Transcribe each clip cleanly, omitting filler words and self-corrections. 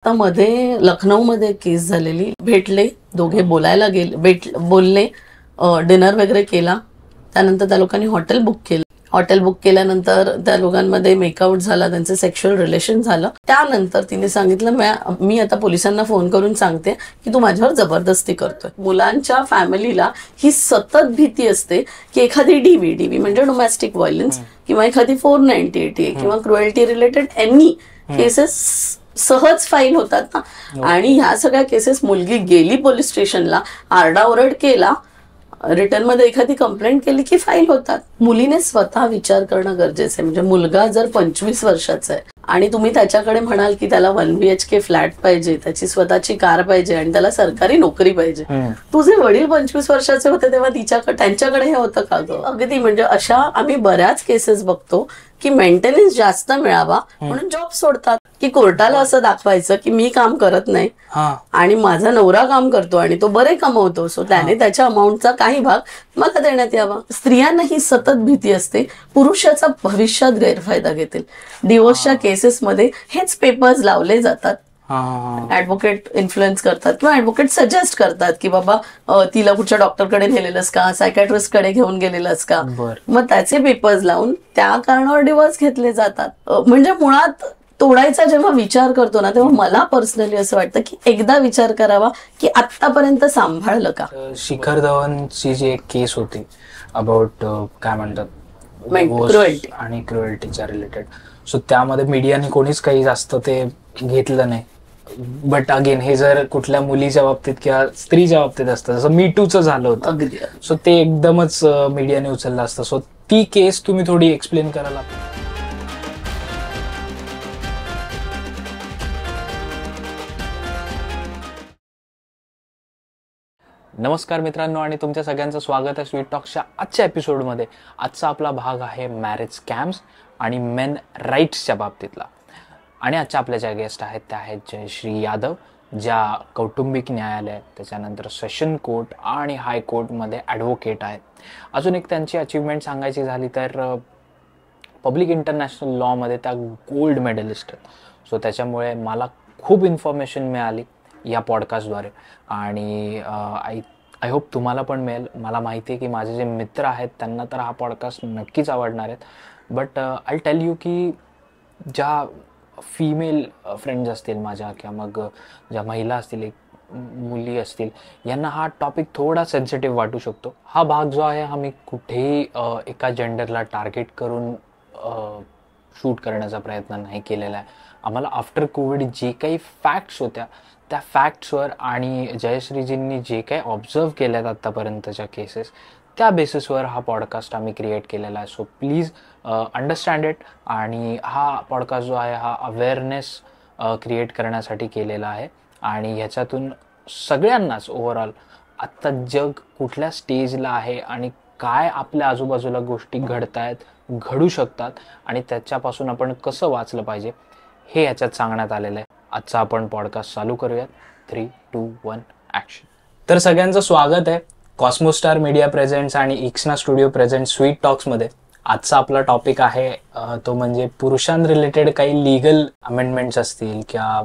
आता मध्ये लखनौमध्ये केस झालेली, भेटले दोघे, बोलायला गेले, बोलले, डिनर वगैरे केला. त्यानंतर त्या लोकांनी हॉटेल बुक केलं. हॉटेल बुक केल्यानंतर त्या लोकांमध्ये मेकआउट झाला, त्यांचं सेक्शुअल रिलेशन झालं. त्यानंतर तिने सांगितलं, मी आता पोलिसांना फोन करून सांगते की तू माझ्यावर जबरदस्ती करतोय. मुलांच्या फॅमिलीला ही सतत भीती असते की एखादी डीव्ही म्हणजे डोमेस्टिक व्हायलन्स किंवा एखादी 498A किंवा क्रुएल्टी रिलेटेड एनी केसेस सहज फाईल होतात ना. आणि ह्या सगळ्या केसेस, मुलगी गेली पोलीस स्टेशनला, आरडाओरड केला, रिटर्न मध्ये एखादी कंप्लेंट केली की फाईल होतात. मुलीने स्वतः विचार करणं गरजेचं आहे. म्हणजे मुलगा जर 25 वर्षाचा आहे आणि तुम्ही त्याच्याकडे म्हणाल की त्याला 1 BHK फ्लॅट पाहिजे, त्याची स्वतःची कार पाहिजे आणि त्याला सरकारी नोकरी पाहिजे, तुझे वडील 25 वर्षाचे होते तेव्हा त्यांच्याकडे हे होतं का ग? अगदी म्हणजे अशा आम्ही बऱ्याच केसेस बघतो की मेंटेनन्स जास्त मिळावा म्हणून जॉब सोडतात, की कोर्टाला असं दाखवायचं की मी काम करत नाही आणि माझा नवरा काम करतो आणि तो बरे कमवतो, सो त्याने त्याच्या अमाऊंटचा काही भाग मला देण्यात यावा. स्त्रियांना ही सतत भीती असते पुरुषाचा भविष्यात गैरफायदा घेतील. डिवोर्सच्या केसेसमध्ये हेच पेपर्स लावले जातात. ऍडव्होकेट इन्फ्लुएन्स करतात किंवा ऍडव्होकेट सजेस्ट करतात की बाबा तिला कुठच्या डॉक्टरकडे नेलेलंस का, सायकॅट्रिस्ट कडे घेऊन गेलेलंस का, मग त्याचे पेपर्स लावून त्या कारणावर डिवोर्स घेतले जातात. म्हणजे मुळात तोडायचा जेव्हा विचार करतो ना, तेव्हा मला पर्सनली असं वाटतं की एकदा विचार करावा की आतापर्यंत सांभाळलं का. शिखर धवनची जी एक केस होती अबाउट काय म्हणतात क्रुएल्टी आणि क्रुएल्टीच्या रिलेटेड, सो त्यामध्ये मीडियाने कोणीच काही जास्त ते घेतलं नाही. बट अगेन हे जर कुठल्या मुलीच्या बाबतीत किंवा स्त्रीच्या बाबतीत असतं, जसं मी टूचं झालं होतं, सो ते एकदमच मीडियाने उचललं असतं. सो ती केस तुम्ही थोडी एक्सप्लेन करायला. नमस्कार मित्रांनो आणि तुमच्या सगळ्यांचं स्वागत आहे स्वीट टॉक्सच्या आजच्या एपिसोडमध्ये. आजचा आपला भाग आहे मॅरेज स्कॅम्स आणि मेन राईट्सच्या बाबतीतला. आणि आजच्या आपल्या ज्या गेस्ट आहेत त्या आहेत जयश्री यादव, ज्या कौटुंबिक न्यायालय, त्याच्यानंतर सेशन कोर्ट आणि हायकोर्टमध्ये ॲडव्होकेट आहेत. अजून एक त्यांची अचीवमेंट सांगायची झाली तर पब्लिक इंटरनॅशनल लॉमध्ये त्या गोल्ड मेडलिस्ट आहेत. सो त्याच्यामुळे मला खूप इन्फॉर्मेशन मिळाली या पॉडकास्टद्वारे आणि आय होप तुम्हाला पण मिळेल. मला माहिती आहे की माझे जे मित्र आहेत त्यांना तर हा पॉडकास्ट नक्कीच आवडणार आहेत. बट आय टेल यू की ज्या फिमेल फ्रेंड्स असतील माझ्या किंवा मग ज्या महिला असतील, एक मुली असतील, यांना हा टॉपिक थोडा सेन्सिटिव्ह वाटू शकतो. हा भाग जो आहे हा मी कुठेही एका जेंडरला टार्गेट करून शूट करण्याचा प्रयत्न नाही केलेला आहे. आम्हाला आफ्टर कोविड जे काही फॅक्ट्स होत्या त्या फॅक्ट्सवर आणि जयश्रीजींनी जे काही ऑब्झर्व केल्यात आत्तापर्यंतच्या केसेस, त्या बेसिसवर हा पॉडकास्ट आम्ही क्रिएट केलेला आहे. So please understand it. आणि हा पॉडकास्ट जो आहे हा अवेअरनेस क्रिएट करण्यासाठी केलेला आहे आणि ह्याच्यातून सगळ्यांनाच ओव्हरऑल आत्ता जग कुठल्या स्टेजला आहे आणि काय आपल्या आजूबाजूला गोष्टी घडत आहेत, घडू शकतात आणि त्याच्यापासून आपण कसं वाचलं पाहिजे हे याच्यात सांगण्यात आलेलं आहे. आजचा आपण पॉडकास्ट चालू करूयात. 3, 2, 1 ॲक्शन. तर सगळ्यांचं स्वागत आहे कॉस्मोस्टार मीडिया प्रेझेंट्स आणि इक्सना स्टुडिओ प्रेझेंट स्वीट टॉक्समध्ये. आजचा आपला टॉपिक आहे तो म्हणजे पुरुषां रिलेटेड काही लिगल अमेंडमेंट्स असतील किंवा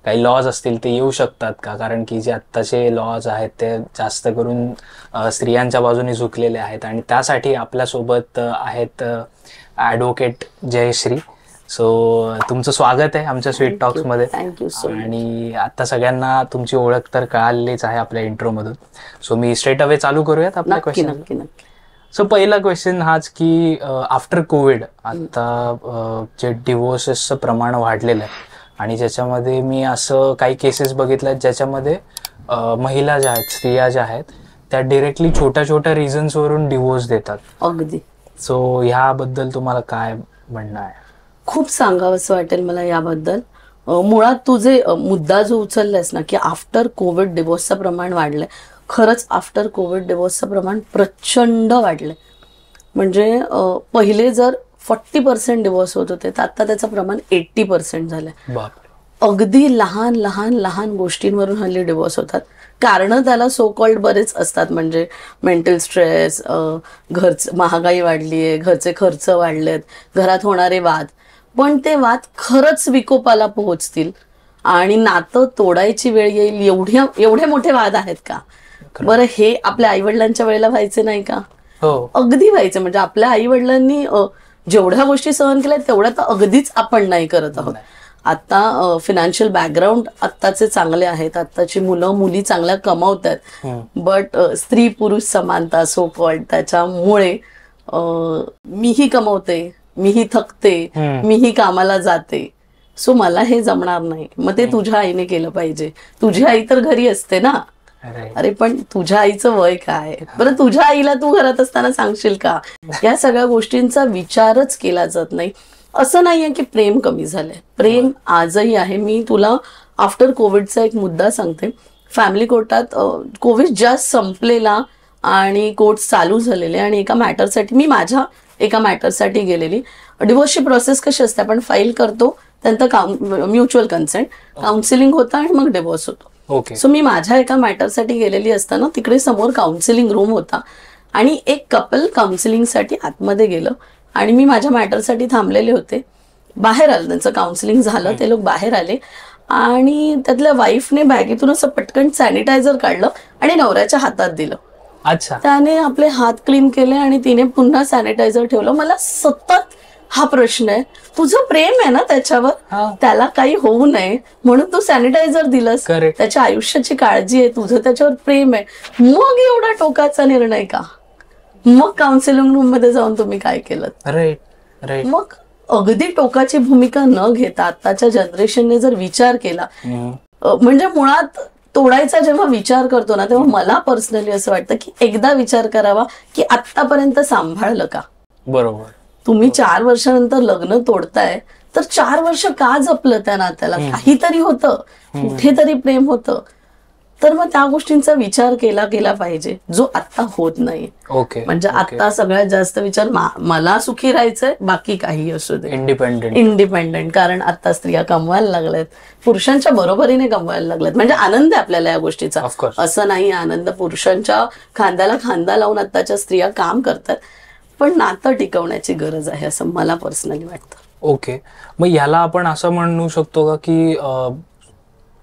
काही लॉज असतील ते येऊ शकतात का. कारण की जे आत्ताचे लॉज आहेत ते जास्त करून स्त्रियांच्या बाजूने झुकलेले आहेत आणि त्यासाठी आपल्यासोबत आहेत ॲडव्होकेट जयश्री. सो तुमचं स्वागत आहे आमच्या स्वीट टॉक्समध्ये. Thank you so much. आणि आता सगळ्यांना तुमची ओळख तर कळालीच आहे आपल्या इंट्रोमधून. सो मी स्ट्रेट अवे चालू करूयात आपला क्वेश्चन. नक्की नक्की. सो पहिला क्वेश्चन हाच की आफ्टर कोविड आता जे डिवोर्सेसचं प्रमाण वाढलेलं आहे आणि ज्याच्यामध्ये मी असं काही केसेस बघितल्या ज्याच्यामध्ये महिला ज्या आहेत, स्त्रिया ज्या आहेत, त्या डिरेक्टली छोट्या छोट्या रिझन्सवरून डिवोर्स देतात. अगदी. सो ह्याबद्दल तुम्हाला काय म्हणणं आहे? खूप सांगावं असं वाटेल मला याबद्दल. मुळात तुझे मुद्दा जो उचललायस ना की आफ्टर कोविड डिवोर्सचं प्रमाण वाढलंय, खरंच आफ्टर कोविड डिवोर्सचं प्रमाण प्रचंड वाढलंय. म्हणजे पहिले जर 40% डिवोर्स होत होते तर आता त्याचं प्रमाण 80% झालंय. अगदी लहान लहान लहान गोष्टींवरून हल्ली डिवोर्स होतात. कारण त्याला सो कॉल्ड बरेच असतात. म्हणजे मेंटल स्ट्रेस, महागाई वाढली आहे, घरचे खर्च वाढलेत, घरात होणारे वाद. पण ते वाद खरंच विकोपाला पोहोचतील आणि नातं तोडायची वेळ येईल एवढे मोठे वाद आहेत का? बरं, हे आपल्या आई वडिलांच्या वेळेला व्हायचे नाही का? अगदी व्हायचे. म्हणजे आपल्या आई वडिलांनी जेवढ्या गोष्टी सहन केल्या तेवढ्या तर अगदीच आपण नाही करत आहोत. आता फिनान्शियल बॅकग्राऊंड आत्ताचे चांगले आहेत, आत्ताची मुलं मुली चांगल्या कमावतात, बट स्त्री पुरुष समानता सो कॉल्ड त्याच्यामुळे मीही कमवते, मीही थकते, मीही कामाला जाते, सो मला हे जमणार नाही. मग ते तुझ्या आईने केलं पाहिजे. तुझी आई तर घरी असते ना. अरे पण तुझ्या आईचं वय काय? बरं, तुझ्या आईला तू घरात असताना सांगशील का? या सगळ्या गोष्टींचा विचारच केला जात नाही. असं नाहीये की प्रेम कमी झालंय, प्रेम आजही आहे. मी तुला आफ्टर कोविडचा एक मुद्दा सांगते. फॅमिली कोर्टात कोविड जस्ट संपलेला आणि कोर्ट चालू झालेले आणि एका मॅटरसाठी मी माझ्या एका मॅटरसाठी गेलेली. डिवोर्सची प्रोसेस कशी असते, आपण फाईल करतो, त्यानंतर म्युच्युअल कन्सेंट, काउन्सिलिंग होतं आणि मग डिवोर्स होतो. सो मी माझ्या एका मॅटरसाठी गेलेली असताना तिकडे समोर काउन्सिलिंग रूम होता आणि एक कपल काउन्सिलिंगसाठी आतमध्ये गेलं आणि मी माझ्या मॅटरसाठी थांबलेले होते. बाहेर आलं, त्यांचं काउन्सिलिंग झालं, ते लोक बाहेर आले आणि त्यातल्या वाईफने बॅगेतून असं पटकन सॅनिटायझर काढलं आणि नवऱ्याच्या हातात दिलं. अच्छा. त्याने आपले हात क्लीन केले आणि तिने पुन्हा सॅनिटायझर ठेवलं. मला सतत हा प्रश्न आहे, तुझं प्रेम आहे ना त्याच्यावर, त्याला काही होऊ नये म्हणून तू सॅनिटायझर दिलंस, त्याच्या आयुष्याची काळजी आहे, तुझं त्याच्यावर प्रेम आहे, मग एवढा टोकाचा निर्णय का? मग काउन्सिलिंग रूम मध्ये जाऊन तुम्ही काय केलं? मग अगदी टोकाची भूमिका न घेता आताच्या जनरेशनने जर विचार केला, म्हणजे मुळात तोडायचा जेव्हा विचार करतो ना, तेव्हा मला पर्सनली असं वाटतं की एकदा विचार करावा की आतापर्यंत सांभाळलं का? बरोबर. तुम्ही 4 वर्षानंतर लग्न तोडताय तर 4 वर्ष का जपलं त्या नात्याला? काहीतरी होतं, कुठेतरी प्रेम होतं. तर मग त्या गोष्टींचा विचार केला पाहिजे, जो आता होत नाही. म्हणजे आता सगळ्यात जास्त विचार मला सुखी राहायचंय, बाकी काही असू दे, इंडिपेंडेंट. कारण आता स्त्रिया कमवायला लागल्यात, पुरुषांच्या बरोबरीने कमवायला लागल्यात. म्हणजे आनंद आहे आपल्याला या गोष्टीचा, असं नाही. आनंद पुरुषांच्या खांद्याला खांदा लावून आताच्या स्त्रिया काम करतात, पण नातं टिकवण्याची गरज आहे असं मला पर्सनली वाटतं. मग याला आपण असं म्हणू शकतो का की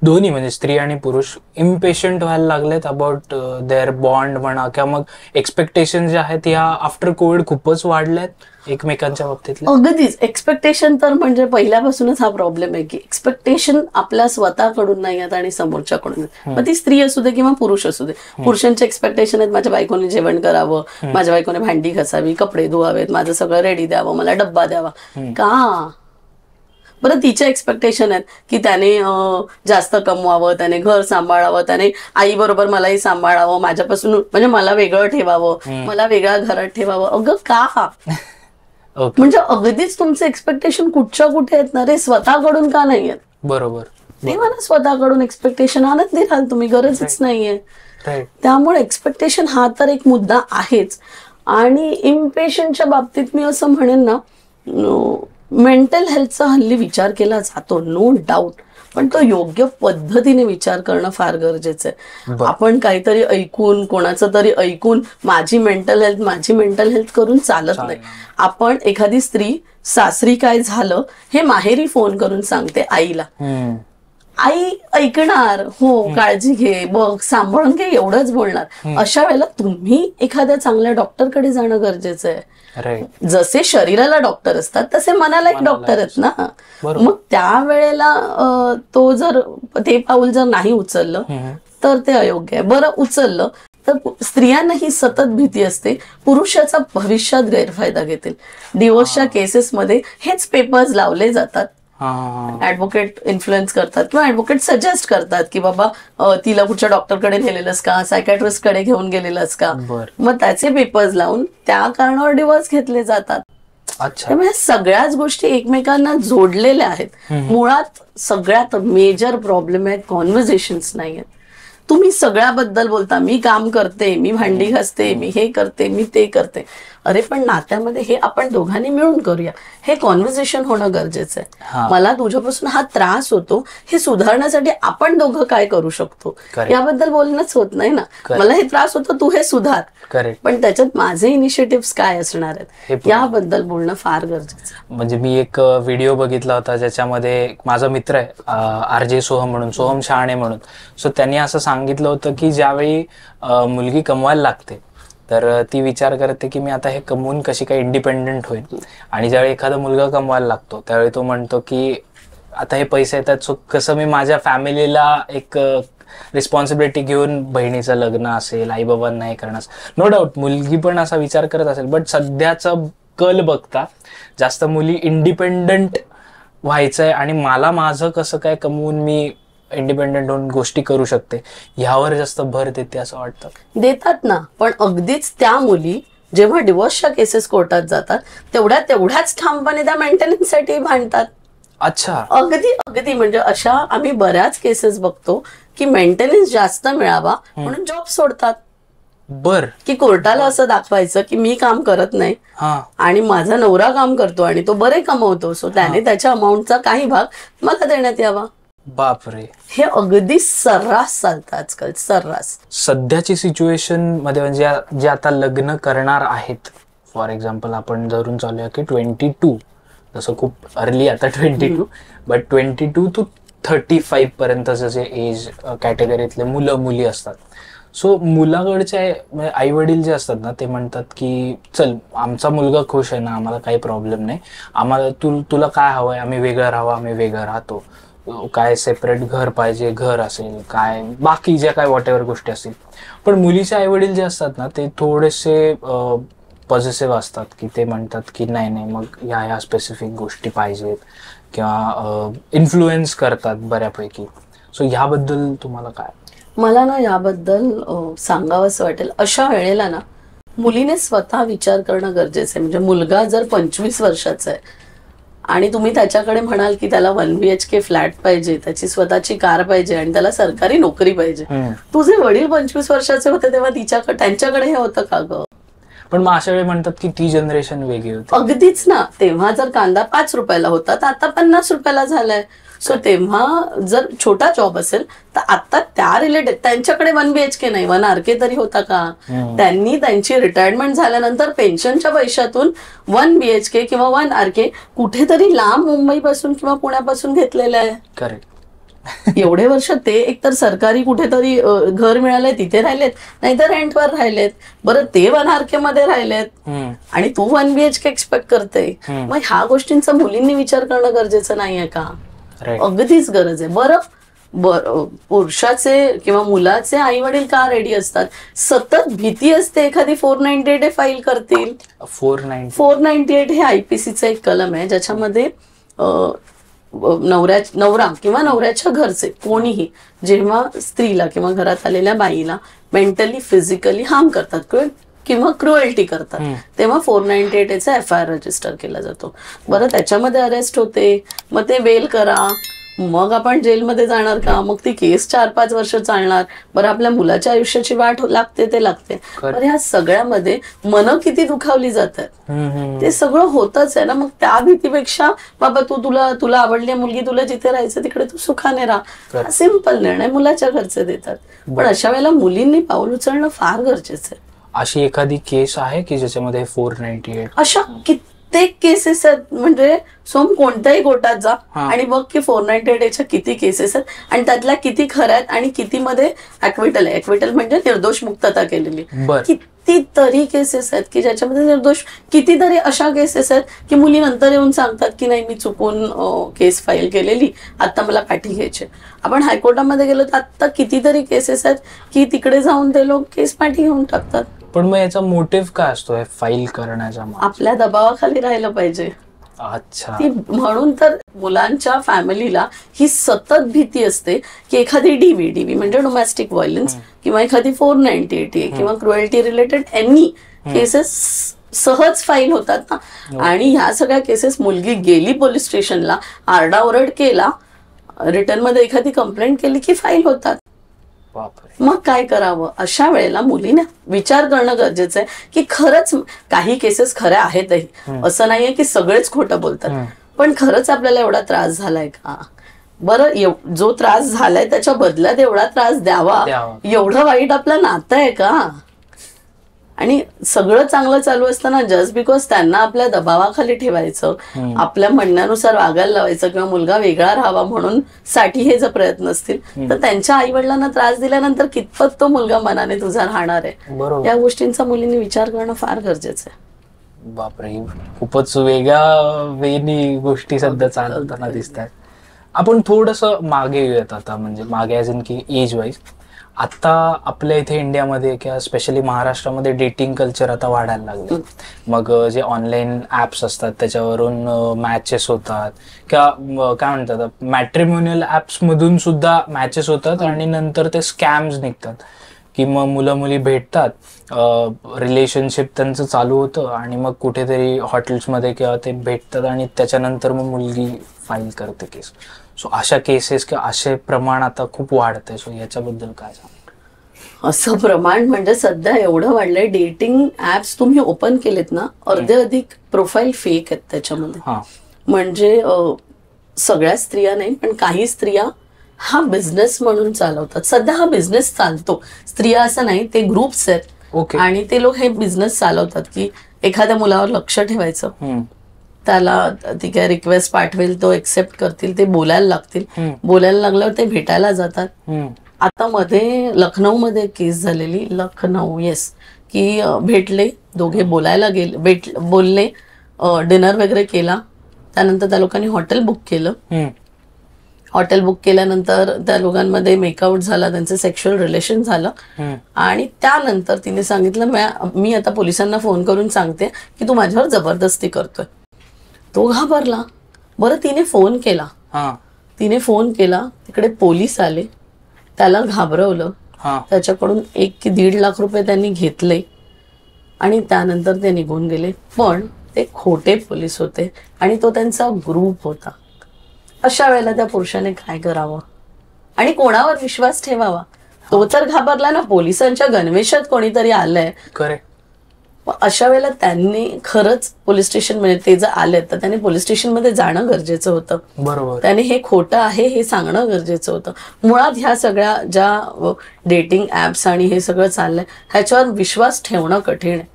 दोन्ही म्हणजे स्त्री आणि पुरुष इम्पेशंट व्हायला लागलेत अबाउट देअर बॉन्ड म्हणा, किंवा मग एक्सपेक्टेशन जे आहेत या आफ्टर कोविड खूपच वाढल्यात एकमेकांच्या बाबतीत? अगदीच. एक्सपेक्टेशन तर म्हणजे पहिल्यापासूनच हा प्रॉब्लेम आहे की एक्सपेक्टेशन आपल्या स्वतःकडून नाही आहेत आणि समोरच्याकडून. मग ती स्त्री असू दे किंवा पुरुष असू दे, पुरुषांचे एक्सपेक्टेशन आहेत माझ्या बायकोने जेवण करावं, माझ्या बायकोने भांडी घासावी, कपडे धुवावेत, माझं सगळं रेडी द्यावं, मला डब्बा द्यावा. का? बरं, तिचे एक्सपेक्टेशन आहेत की त्याने जास्त कमवावं, त्याने घर सांभाळावं, त्याने आई बरोबर मलाही सांभाळावं, माझ्यापासून म्हणजे मला वेगळं ठेवावं, मला वेगळ्या घरात ठेवावं. अगं का? म्हणजे अगदीच तुमचे एक्सपेक्टेशन कुठच्या कुठे आहेत ना रे, स्वतःकडून का नाही आहेत? बरोबर. तेव्हा ना स्वतःकडून एक्सपेक्टेशन आनंदी राहाल तुम्ही, गरजच नाहीये. त्यामुळे एक्सपेक्टेशन हा तर एक मुद्दा आहेच. आणि इम्पेशनच्या बाबतीत मी असं म्हणेन ना, मेंटल हेल्थचा हल्ली विचार केला जातो, नो डाऊट, पण तो योग्य पद्धतीने विचार करणं फार गरजेचं आहे. आपण काहीतरी ऐकून, कोणाचं तरी ऐकून माझी मेंटल हेल्थ करून चालत नाही. आपण एखादी स्त्री सासरी काय झालं हे माहेरी फोन करून सांगते आईला, आई ऐकणार, हो काळजी घे, बघ, सांभाळून घे, एवढंच बोलणार. अशा वेळेला तुम्ही एखाद्या चांगल्या डॉक्टरकडे जाणं गरजेचं आहे. जसे शरीराला डॉक्टर असतात तसे मनाला एक डॉक्टर आहेत ना. मग त्यावेळेला तो जर ते पाऊल जर नाही उचललं तर ते अयोग्य आहे. बरं, उचललं तर स्त्रियांना ही सतत भीती असते पुरुषाचा भविष्यात गैरफायदा घेतील. डिवोर्सच्या केसेसमध्ये हेच पेपर्स लावले जातात. ऍडव्होकेट इन्फ्लुएन्स करतात किंवा ऍडव्होकेट सजेस्ट करतात की बाबा तिला कुठच्या डॉक्टरकडे नेलेलंस का, सायकॅट्रिस्ट कडे घेऊन गेलेलंस का. मग त्याचे पेपर्स लावून त्या कारणावर डिवोर्स घेतले जातात. त्यामुळे सगळ्याच गोष्टी एकमेकांना जोडलेल्या आहेत. मुळात सगळ्यात मेजर प्रॉब्लेम आहे कॉन्व्हर्सेशन्स नाही आहेत. तुम्ही सगळ्याबद्दल बोलता, मी काम करते, मी भांडी घासते, मी हे करते, मी ते करते, अरे पण नात्यामध्ये हे आपण दोघांनी मिळून करूया, हे कॉन्व्हर्सेशन होणं गरजेचं आहे. मला तुझ्यापासून हा त्रास होतो, हे सुधारण्यासाठी आपण दोघं काय करू शकतो याबद्दल बोलणंच होत नाही ना. मला हे त्रास होतो, तू हे सुधार, पण त्याच्यात माझे इनिशिएटिव्ह काय असणार आहेत याबद्दल बोलणं फार गरजेचं. म्हणजे मी एक व्हिडिओ बघितला होता ज्याच्यामध्ये माझा मित्र आहे RJ सोहम म्हणून, सोहम शहाणे म्हणून. सो त्यांनी असं सांगितलं होतं की ज्यावेळी मुलगी कमवायला लागते तर ती विचार करते की मी आता हे कमवून कशी काय इंडिपेंडेंट होईल, आणि ज्यावेळी एखादा मुलगा कमवायला लागतो त्यावेळी तो म्हणतो की आता हे पैसे येतात सो कसं मी माझ्या फॅमिलीला एक रिस्पॉन्सिबिलिटी घेऊन बहिणीचं लग्न असेल, आई बाबांना हे करणार. नो डाऊट मुलगी पण असा विचार करत असेल, बट सध्याचा कल बघता जास्त मुली इंडिपेंडंट व्हायचंय आणि मला माझं कसं काय कमवून मी इंडिपेंडंट होऊन गोष्टी करू शकते ह्यावर जास्त भर देते असं वाटतं. देतात ना, पण अगदीच त्या मुली जेव्हा डिवोर्सच्या केसेस कोर्टात जातात तेवढ्याच ठामपणे त्या मेंटेनन्ससाठी भांडतात. अच्छा, अगदी म्हणजे अशा आम्ही बऱ्याच केसेस बघतो की मेंटेनन्स जास्त मिळावा म्हणून जॉब सोडतात. बर, की कोर्टाला असं दाखवायचं की मी काम करत नाही आणि माझा नवरा काम करतो आणि तो बरे कमवतो, सो त्याने त्याच्या अमाऊंटचा काही भाग मला देण्यात यावा. बापरे, हे अगदी सर्रास चालतं आजकाल, सर्रास. सध्याची सिच्युएशन मध्ये म्हणजे जे आता लग्न करणार आहेत, फॉर एक्झाम्पल आपण धरून चालूया की 22, जसं खूप अर्ली आता 22, बट 22 to 35 पर्यंतचं जे एज कॅटेगरीतले मुलं मुली असतात. सो मुलाकडचे आई वडील जे असतात ना ते म्हणतात की चल आमचा मुलगा खुश आहे ना, आम्हाला काही प्रॉब्लेम नाही, आम्हाला तुला काय हवंय, आम्ही वेगळं राहावं, आम्ही वेगळं राहतो, काय सेपरेट घर पाहिजे, घर असेल काय, बाकी ज्या काय वॉट एव्हर गोष्टी असतील. पण मुलीचे आई वडील जे असतात ना ते थोडेसे पॉझिटिव्ह असतात की ते म्हणतात की नाही नाही मग ह्या स्पेसिफिक गोष्टी पाहिजेत किंवा इन्फ्लुएन्स करतात बऱ्यापैकी. सो ह्याबद्दल तुम्हाला काय? मला ना याबद्दल सांगावंसं वाटेल, अशा वेळेला ना मुलीने स्वतः विचार करणं गरजेचं आहे. म्हणजे मुलगा जर 25 वर्षाचा आहे आणि तुम्ही त्याच्याकडे म्हणाल की त्याला 1 BHK फ्लॅट पाहिजे, त्याची स्वतःची कार पाहिजे आणि त्याला सरकारी नोकरी पाहिजे, तुझे वडील 25 वर्षाचे होते तेव्हा त्यांच्याकडे हे होतं का ग? पण मग अशा वेळी म्हणतात की ती जनरेशन वेगळी होती. अगदीच ना, तेव्हा जर कांदा 5 रुपयाला होता तर आता 50 रुपयाला झालाय. सो तेव्हा जर छोटा जॉब असेल तर आता त्या रिलेटेड त्यांच्याकडे 1 BHK नाही 1 RK तरी होता का? त्यांनी त्यांची रिटायरमेंट झाल्यानंतर पेन्शनच्या पैशातून 1 BHK किंवा 1 RK कुठेतरी लांब मुंबईपासून किंवा पुण्यापासून घेतलेलं आहे. करेक्ट. एवढे वर्ष ते एकतर सरकारी कुठेतरी घर मिळालंय तिथे राहिलेत, नाहीतर रेंटवर राहिलेत. बरं ते 1 RK मध्ये राहिलेत आणि तू 1 BHK एक्सपेक्ट करते. मग ह्या गोष्टींचा मुलींनी विचार करणं गरजेचं नाहीये का? अगदीच गरज आहे. बरं पुरुषाचे किंवा मुलाचे आई वडील का रेडी असतात? सतत भीती असते एखादी 498 फाईल करतील. 498 हे IPCचं एक कलम आहे ज्याच्यामध्ये नवरा किंवा नवऱ्याच्या घरचे कोणीही जेव्हा स्त्रीला किंवा घरात आलेल्या बाईला मेंटली फिजिकली हार्म करतात किंवा क्रुएल्टी करतात तेव्हा 498 चा FIR रजिस्टर केला जातो. बरं त्याच्यामध्ये अरेस्ट होते, मग ते बेल करा, मग आपण जेलमध्ये जाणार का? मग ती केस 4-5 वर्ष चालणार. बरं आपल्या मुलाच्या आयुष्याची वाट लागते ते लागते. बरं ह्या सगळ्यामध्ये मन किती दुखावली जातात, ते सगळं होतच आहे ना. मग त्या भीतीपेक्षा बाबा तुला आवडली मुलगी, तुला जिथे राहायचं तिकडे तू सुखाने राहा, सिंपल निर्णय मुलाच्या घरचे देतात. पण अशा वेळेला मुलींनी पाऊल उचलणं फार गरजेचं आहे. अशी एखादी केस आहे की ज्याच्यामध्ये 498? अशा कित्येक केसेस आहेत. म्हणजे सोम कोणत्याही कोर्टात जा आणि बघ की 498 किती केसेस आहेत आणि त्यातल्या किती खऱ्या आहेत आणि किती मध्ये ऍक्विटल आहे. ऍक्विटल म्हणजे निर्दोष मुक्तता केलेली. कितीतरी केसेस आहेत की ज्याच्यामध्ये निर्दोष. कितीतरी अशा केसेस आहेत की मुली नंतर येऊन सांगतात की नाही मी चुकून केस फाईल केलेली, आता मला पाठी घ्यायची. आपण हायकोर्टामध्ये गेलो तर आता कितीतरी केसेस आहेत की तिकडे जाऊन ते लोक केस पाठी घेऊन टाकतात. पण मग याचा मोटिव्ह काय असतो फाईल करण्याचा? आपल्या दबावाखाली राहिलं पाहिजे. अच्छा. म्हणून तर मुलांच्या फॅमिलीला ही सतत भीती असते की एखादी DV म्हणजे डोमेस्टिक व्हायलन्स किंवा एखादी 498 किंवा क्रुएल्टी रिलेटेड एनी केसेस सहज फाईल होतात ना. आणि ह्या सगळ्या केसेस मुलगी गेली पोलीस स्टेशनला, आरडाओरड केला, रिटर्न मध्ये एखादी कंप्लेंट केली की फाईल होतात. बापरे. मग काय करावं? अशा वेळेला मुलीने विचार करणं गरजेचं आहे की खरंच काही केसेस खऱ्या आहेतही, असं नाहीये की सगळेच खोटं बोलतात, पण खरंच आपल्याला एवढा त्रास झालाय का? बरं, जो त्रास झालाय त्याच्या बदल्यात एवढा त्रास द्यावा एवढं वाईट आपलं नातं आहे का? आणि सगळं चांगलं चालू असताना जस्ट बिकॉज त्यांना आपल्या दबावाखाली ठेवायचं, आपल्या म्हणण्यानुसार वागायला लावायचं किंवा मुलगा वेगळा राहावा म्हणून साठी हे जर प्रयत्न असतील तर त्यांच्या आई वडिलांना त्रास दिल्यानंतर कितपत तो मुलगा मनाने तुझा राहणार आहे? या गोष्टींचा मुलींनी विचार करणं फार गरजेचं आहे. बापरे, खूपच वेगळ्या वेनी गोष्टी सध्या चालताना दिसतात. आपण थोडस मागे येऊयात आता, म्हणजे मागे ॲज इन की एज वाईज. आता आपल्या इथे इंडियामध्ये किंवा स्पेशली महाराष्ट्रामध्ये डेटिंग कल्चर आता वाढायला लागले. मग जे ऑनलाईन ऍप्स असतात त्याच्यावरून मॅचेस होतात किंवा काय म्हणतात मॅट्रिमोनियल ऍप्स मधून सुद्धा मॅचेस होतात आणि नंतर ते स्कॅम्स निघतात की मग मुलं मुली भेटतात, रिलेशनशिप त्यांचं चालू होतं आणि मग कुठेतरी हॉटेल्समध्ये किंवा ते भेटतात आणि त्याच्यानंतर मग मुलगी फाईल करते केस. सो अशा केसेस किंवा असे प्रमाण आता खूप वाढतंय. सो याच्याबद्दल काय सांग? असं प्रमाण म्हणजे सध्या एवढं वाढलंय, डेटिंग ऍप्स तुम्ही ओपन केलेत ना, अर्धे अधिक प्रोफाईल फेक आहेत त्याच्यामध्ये. म्हणजे सगळ्या स्त्रिया नाही पण काही स्त्रिया हा बिझनेस म्हणून चालवतात. सध्या हा बिझनेस चालतो, स्त्रिया असं नाही, ते ग्रुप्स आहेत आणि ते लोक हे बिझनेस चालवतात की एखाद्या मुलावर लक्ष ठेवायचं, त्याला ती काय रिक्वेस्ट पाठवेल तो एक्सेप्ट करतील, ते बोलायला लागतील, बोलायला लागल्यावर ते भेटायला जातात. आता मध्ये लखनौ मध्ये केस झालेली, की भेटले दोघे, बोलायला गेले, बोलले, डिनर वगैरे केला, त्यानंतर त्या लोकांनी हॉटेल बुक केलं. हॉटेल बुक केल्यानंतर त्या लोकांमध्ये मेकआउट झाला, त्यांचं सेक्शुअल रिलेशन झालं आणि त्यानंतर तिने सांगितलं मी आता पोलिसांना फोन करून सांगते की तू माझ्यावर जबरदस्ती करतोय. तो घाबरला. बरं, तिने फोन केला, तिकडे पोलीस आले, त्याला घाबरवलं, त्याच्याकडून 1 की 1.5 लाख रुपये त्यांनी घेतले आणि त्यानंतर ते निघून गेले. पण ते खोटे पोलीस होते आणि तो त्यांचा ग्रुप होता. अशा वेळेला त्या पुरुषाने काय करावं आणि कोणावर विश्वास ठेवावा? तो तर घाबरला ना, पोलिसांच्या गणवेशात कोणीतरी आलंय. अशा वेळेला त्यांनी खरंच पोलीस स्टेशन मध्ये ते जर आले तर त्यांनी पोलीस स्टेशन मध्ये जाणं गरजेचं होतं. बरोबर, त्याने हे खोटं आहे हे सांगणं गरजेचं होतं. मुळात ह्या सगळ्या ज्या डेटिंग ऍप्स आणि हे सगळं चाललंय ह्याच्यावर विश्वास ठेवणं कठीण आहे.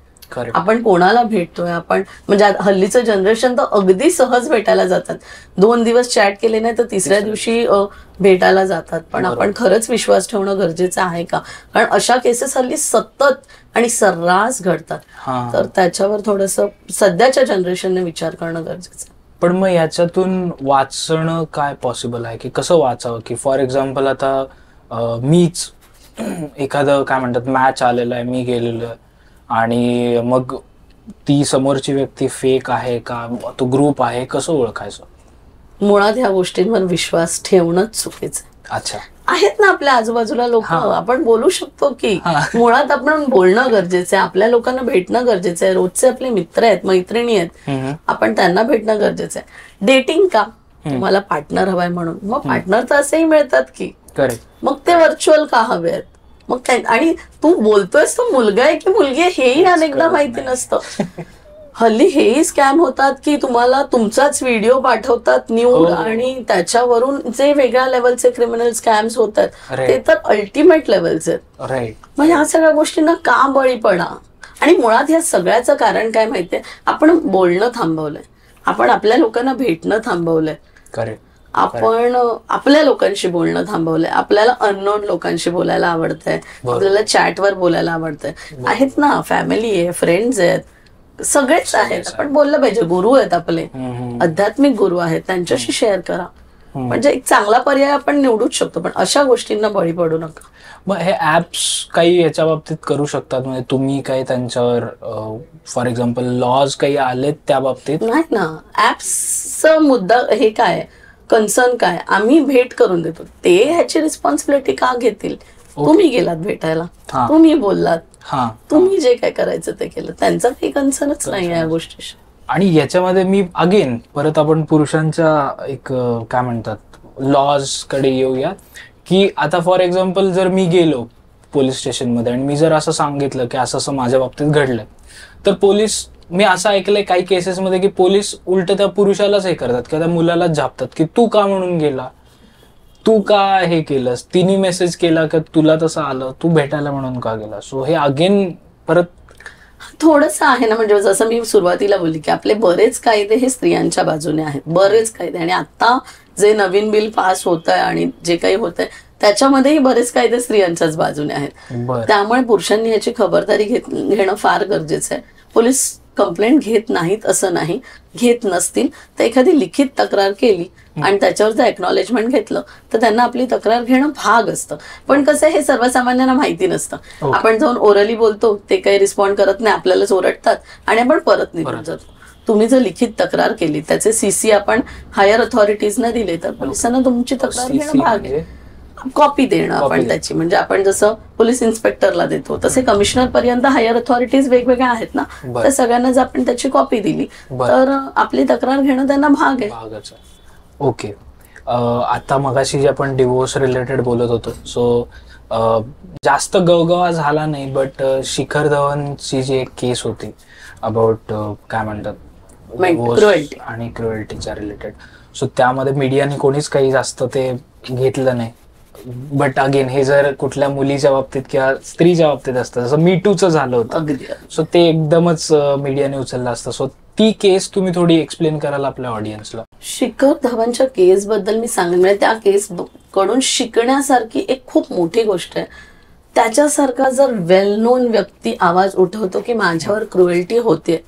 आपण कोणाला भेटतोय, आपण म्हणजे हल्लीचं जनरेशन तर अगदी सहज भेटायला जातात, 2 दिवस चॅट केले नाही तर तिसऱ्या दिवशी भेटायला जातात. पण आपण खरंच विश्वास ठेवणं गरजेचं आहे का? कारण अशा केसेस हल्ली सतत आणि सर्रास घडतात. तर त्याच्यावर थोडंसं सध्याच्या जनरेशनने विचार करणं गरजेचं आहे. पण मग याच्यातून वाचणं काय पॉसिबल आहे की कसं वाचावं? की फॉर एक्झाम्पल आता मीच एखादं काय म्हणतात मॅच आलेला आहे, मी गेलेलो आहे आणि मग ती समोरची व्यक्ती फेक आहे का, तो ग्रुप आहे, कसं ओळखायचं? मुळात ह्या गोष्टींवर विश्वास ठेवणंच चुकीचं आहे. अच्छा, आहेत ना आपल्या आजूबाजूला लोक, आपण बोलू शकतो की मुळात आपण बोलणं गरजेचं आहे, आपल्या लोकांना भेटणं गरजेचं आहे, रोजचे आपले मित्र आहेत, मैत्रिणी आहेत, आपण त्यांना भेटणं गरजेचं आहे. डेटिंग का? तुम्हाला पार्टनर हवाय म्हणून, मग पार्टनर तर असेही मिळतात की, मग ते व्हर्च्युअल का हवे आहेत? मग आणि तू बोलतोयस तो मुलगा आहे की मुलगी आहे हेही अनेकदा माहिती नसतं. हल्ली हेही स्कॅम होतात की तुम्हाला तुमचाच व्हिडिओ पाठवतात न्यूड आणि त्याच्यावरून जे वेगळ्या लेवलचे क्रिमिनल स्कॅम्स होतात ते तर अल्टिमेट लेवलचे आहेत. मग ह्या सगळ्या गोष्टींना का बळी पडा? आणि मुळात ह्या सगळ्याचं कारण काय माहितीये? आपण बोलणं थांबवलंय, आपण आपल्या लोकांना भेटणं थांबवलंय, आपण आपल्या लोकांशी बोलणं थांबवलंय, आपल्याला अननोन लोकांशी बोलायला आवडतंय, आपल्याला चॅटवर बोलायला आवडतंय. आहेत ना, फॅमिली आहे, फ्रेंड्स आहेत, सगळेच आहेत, आपण बोललं पाहिजे. गुरु आहेत आपले, आध्यात्मिक गुरु आहेत, त्यांच्याशी शेअर करा. म्हणजे एक चांगला पर्याय आपण निवडूच शकतो, पण अशा गोष्टींना बळी पडू नका. मग हे ऍप्स काही याच्या बाबतीत करू शकतात? म्हणजे तुम्ही काही त्यांच्यावर फॉर एक्झाम्पल लॉज काही आलेत त्या बाबतीत? नाही ना, ऍप्सचा मुद्दा हे काय, कन्सर्न काय, आम्ही भेट करून देतो, ते ह्याची रिस्पॉन्सिबिलिटी का घेतील? तुम्ही गेलात भेटायला, तुम्ही बोललात, तुम्ही जे काय करायचं ते केलं, त्यांचा काही कन्सर्नच नाही या गोष्टीशी. आणि याच्यामध्ये मी अगेन परत आपण पुरुषांच्या एक काय म्हणतात लॉज कडे येऊया की आता फॉर एक्झाम्पल जर मी गेलो पोलीस स्टेशनमध्ये आणि मी जर असं सांगितलं की असं असं माझ्या बाबतीत घडलंय, तर पोलीस, मी असं ऐकलंय काही केसेसमध्ये की पोलीस उलट त्या पुरुषालाच हे करतात किंवा त्या मुलालाच झापतात की तू का म्हणून गेला, तू का हे केलंस, तिने मेसेज केला का तुला तसं आलं, तू भेटायला म्हणून का गेला. सो हे अगेन परत थोडंसं आहे ना, म्हणजे जसं मी सुरुवातीला बोलली की आपले बरेच कायदे हे स्त्रियांच्या बाजूने आहेत, बरेच कायदे. आणि आता जे नवीन बिल पास होत आहे आणि जे काही होत आहे त्याच्यामध्येही बरेच कायदे स्त्रियांच्याच बाजूने आहेत. त्यामुळे पुरुषांनी याची खबरदारी घेणं फार गरजेचं आहे. पोलीस कंप्लेंट घेत नाहीत असं नाही, घेत नसतील तर एखादी लिखित तक्रार केली आणि त्याच्यावर जर एक्नॉलेजमेंट घेतलं तर त्यांना आपली तक्रार घेणं भाग असतं. पण कसं हे सर्वसामान्यांना माहिती नसतं. आपण जाऊन ओरली बोलतो, ते काही रिस्पॉन्ड करत नाही, आपल्यालाच ओरडतात आणि आपण परत निघून जातो. तुम्ही जर लिखित तक्रार केली, त्याचे सीसी आपण हायर अथॉरिटीजना दिले तर पोलिसांना तुमची तक्रार घेणं भाग आहे. कॉपी देणं आपण त्याची, म्हणजे आपण जसं पोलीस इन्स्पेक्टरला देतो तसे कमिशनर पर्यंत हायर अथॉरिटीज वेगवेगळ्या आहेत ना, तर सगळ्यांना जर आपण त्याची कॉपी दिली तर आपली तक्रार घेणं त्यांना भाग आहे. ओके. आता मगाशी जे आपण डिवोर्स रिलेटेड बोलत होतो, सो जास्त गवगवा झाला नाही, बट शिखर धवनची जी एक केस होती अबाउट काय म्हणतात आणि क्रुएल्टीच्या रिलेटेड, सो त्यामध्ये मीडियाने कोणीच काही जास्त ते घेतलं नाही. बट अगेन हे जर कुठल्या मुलीच्या बाबतीत किंवा स्त्रीच्या बाबतीत असतं, जसं मी टूचं झालं होतं, सो ते एकदमच मीडियाने उचललं असतं. सो ती केस तुम्ही थोडी एक्सप्लेन कराल आपल्या ऑडियन्सला. शिखर धवनच्या केस बद्दल मी सांगेन, म्हणजे त्या केस कडून शिकण्यासारखी एक खूप मोठी गोष्ट आहे. त्याच्यासारखा जर वेल नोन व्यक्ती आवाज उठवतो की माझ्यावर क्रुएल्टी होते,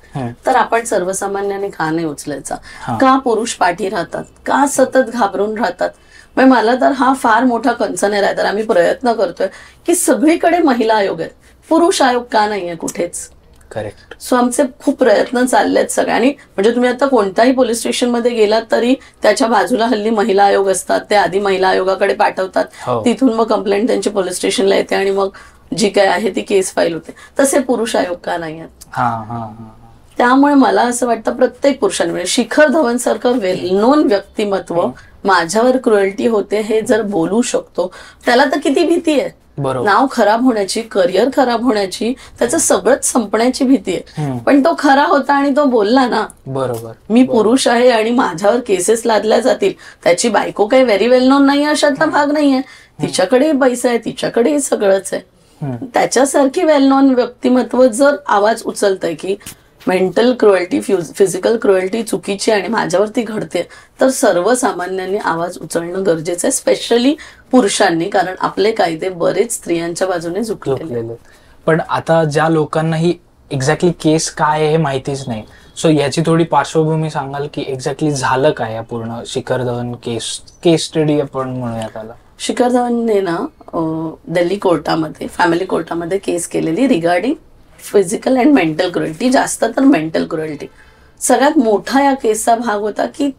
तर आपण सर्वसामान्याने का नाही उचलायचा? का पुरुष पाठी राहतात, का सतत घाबरून राहतात? म्हणजे मला तर हा फार मोठा कन्सर्न आहे. तर आम्ही प्रयत्न करतोय की सगळीकडे महिला आयोग आहेत, पुरुष आयोग का नाहीये कुठेच? करेक्ट. सो आमचे खूप प्रयत्न चाललेत सगळ्यांनी. म्हणजे तुम्ही आता कोणत्याही पोलीस स्टेशन मध्ये गेलात तरी त्याच्या बाजूला हल्ली महिला आयोग असतात, ते आधी महिला आयोगाकडे पाठवतात, तिथून मग कंप्लेंट त्यांची पोलीस स्टेशनला येते आणि मग जी काय आहे ती केस फाईल होते. तसे पुरुष आयोग का नाही आहेत? त्यामुळे मला असं वाटतं प्रत्येक पुरुषाने, म्हणजे शिखर धवन सारखं वेल नोन व्यक्तिमत्व माझ्यावर क्रुएल्टी होते हे जर बोलू शकतो, त्याला तर किती भीती आहे. नाव खराब होण्याची, करिअर खराब होण्याची, त्याचं सगळंच संपण्याची भीती आहे. पण तो खरा होता आणि तो बोलला ना, बरोबर, मी पुरुष आहे आणि माझ्यावर केसेस लादल्या जातील. त्याची बायको काही व्हेरी वेल नोन नाही अशातला भाग नाहीये, तिच्याकडे पैसा आहे, तिच्याकडे सगळंच आहे. त्याच्यासारखी वेल नोन व्यक्तिमत्व जर आवाज उचलतंय की मेंटल क्रुएल्टी, फिजिकल क्रुएल्टी चुकीची आणि माझ्यावरती घडते, तर सर्वसामान्यांनी आवाज उचलणं गरजेचं आहे, स्पेशली पुरुषांनी, कारण आपले कायदे बरेच स्त्रियांच्या बाजूने झुकलेले. पण आता ज्या लोकांना ही एक्झॅक्टली केस काय आहे हे माहितीच नाही, सो याची थोडी पार्श्वभूमी सांगाल की एक्झॅक्टली झालं काय या पूर्ण शिखर धवन केस स्टडी आपण म्हणूया त्याला. शिखर धवनने ना दिल्ली कोर्टामध्ये, फॅमिली कोर्टामध्ये केस केलेली regarding physical and mental cruelty, जास्त तर मेंटल क्रुएल्टी. सगळ्यात मोठा या केसचा भाग होता की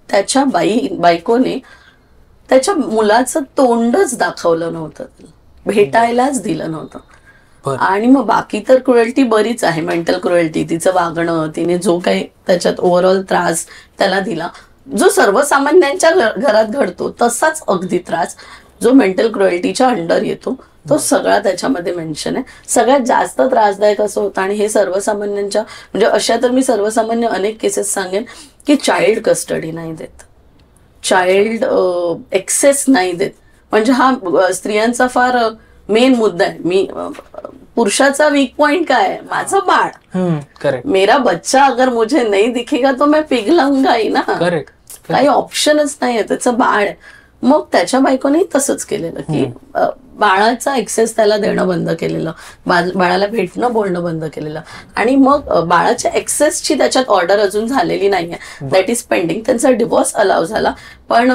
त्याच्या बायकोने त्याच्या मुलाचं तोंडच दाखवलं नव्हतं, भेटायलाच दिलं नव्हतं. आणि मग बाकी तर क्रुएल्टी बरीच आहे, मेंटल क्रुएल्टी, तिचं वागणं, तिने जो काही त्याच्यात ओव्हरऑल त्रास त्याला दिला, जो सर्वसामान्यांच्या घरात घडतो तसाच अगदी त्रास जो मेंटल क्रुएल्टीच्या अंडर येतो, तो सगळा त्याच्यामध्ये मेन्शन आहे. सगळ्यात जास्त त्रासदायक असं होतं, आणि हे सर्वसामान्यांच्या, म्हणजे अशा तर मी सर्वसामान्य अनेक केसेस सांगेन की चाइल्ड कस्टडी नाही देत, चाइल्ड एक्सेस नाही देत. म्हणजे हा स्त्रियांचा फार मेन मुद्दा आहे. मी पुरुषाचा वीक पॉइंट काय आहे? माझं बाळ, मेरा बच्चा अगर मुझे नहीं दिखेगा तो मैं पिघलाऊंगा ही ना. काही ऑप्शनच नाहीये, त्याचं बाळ आहे. मग त्याच्या बायकोने तसंच केलेलं की बाळाचा एक्सेस त्याला देणं बंद केलेलं, बाळाला भेटणं बोलणं बंद केलेलं, आणि मग बाळाच्या एक्सेसची त्याच्यात ऑर्डर अजून झालेली नाहीये, दॅट इज पेंडिंग. त्यांचा डिवोर्स अलाव झाला, पण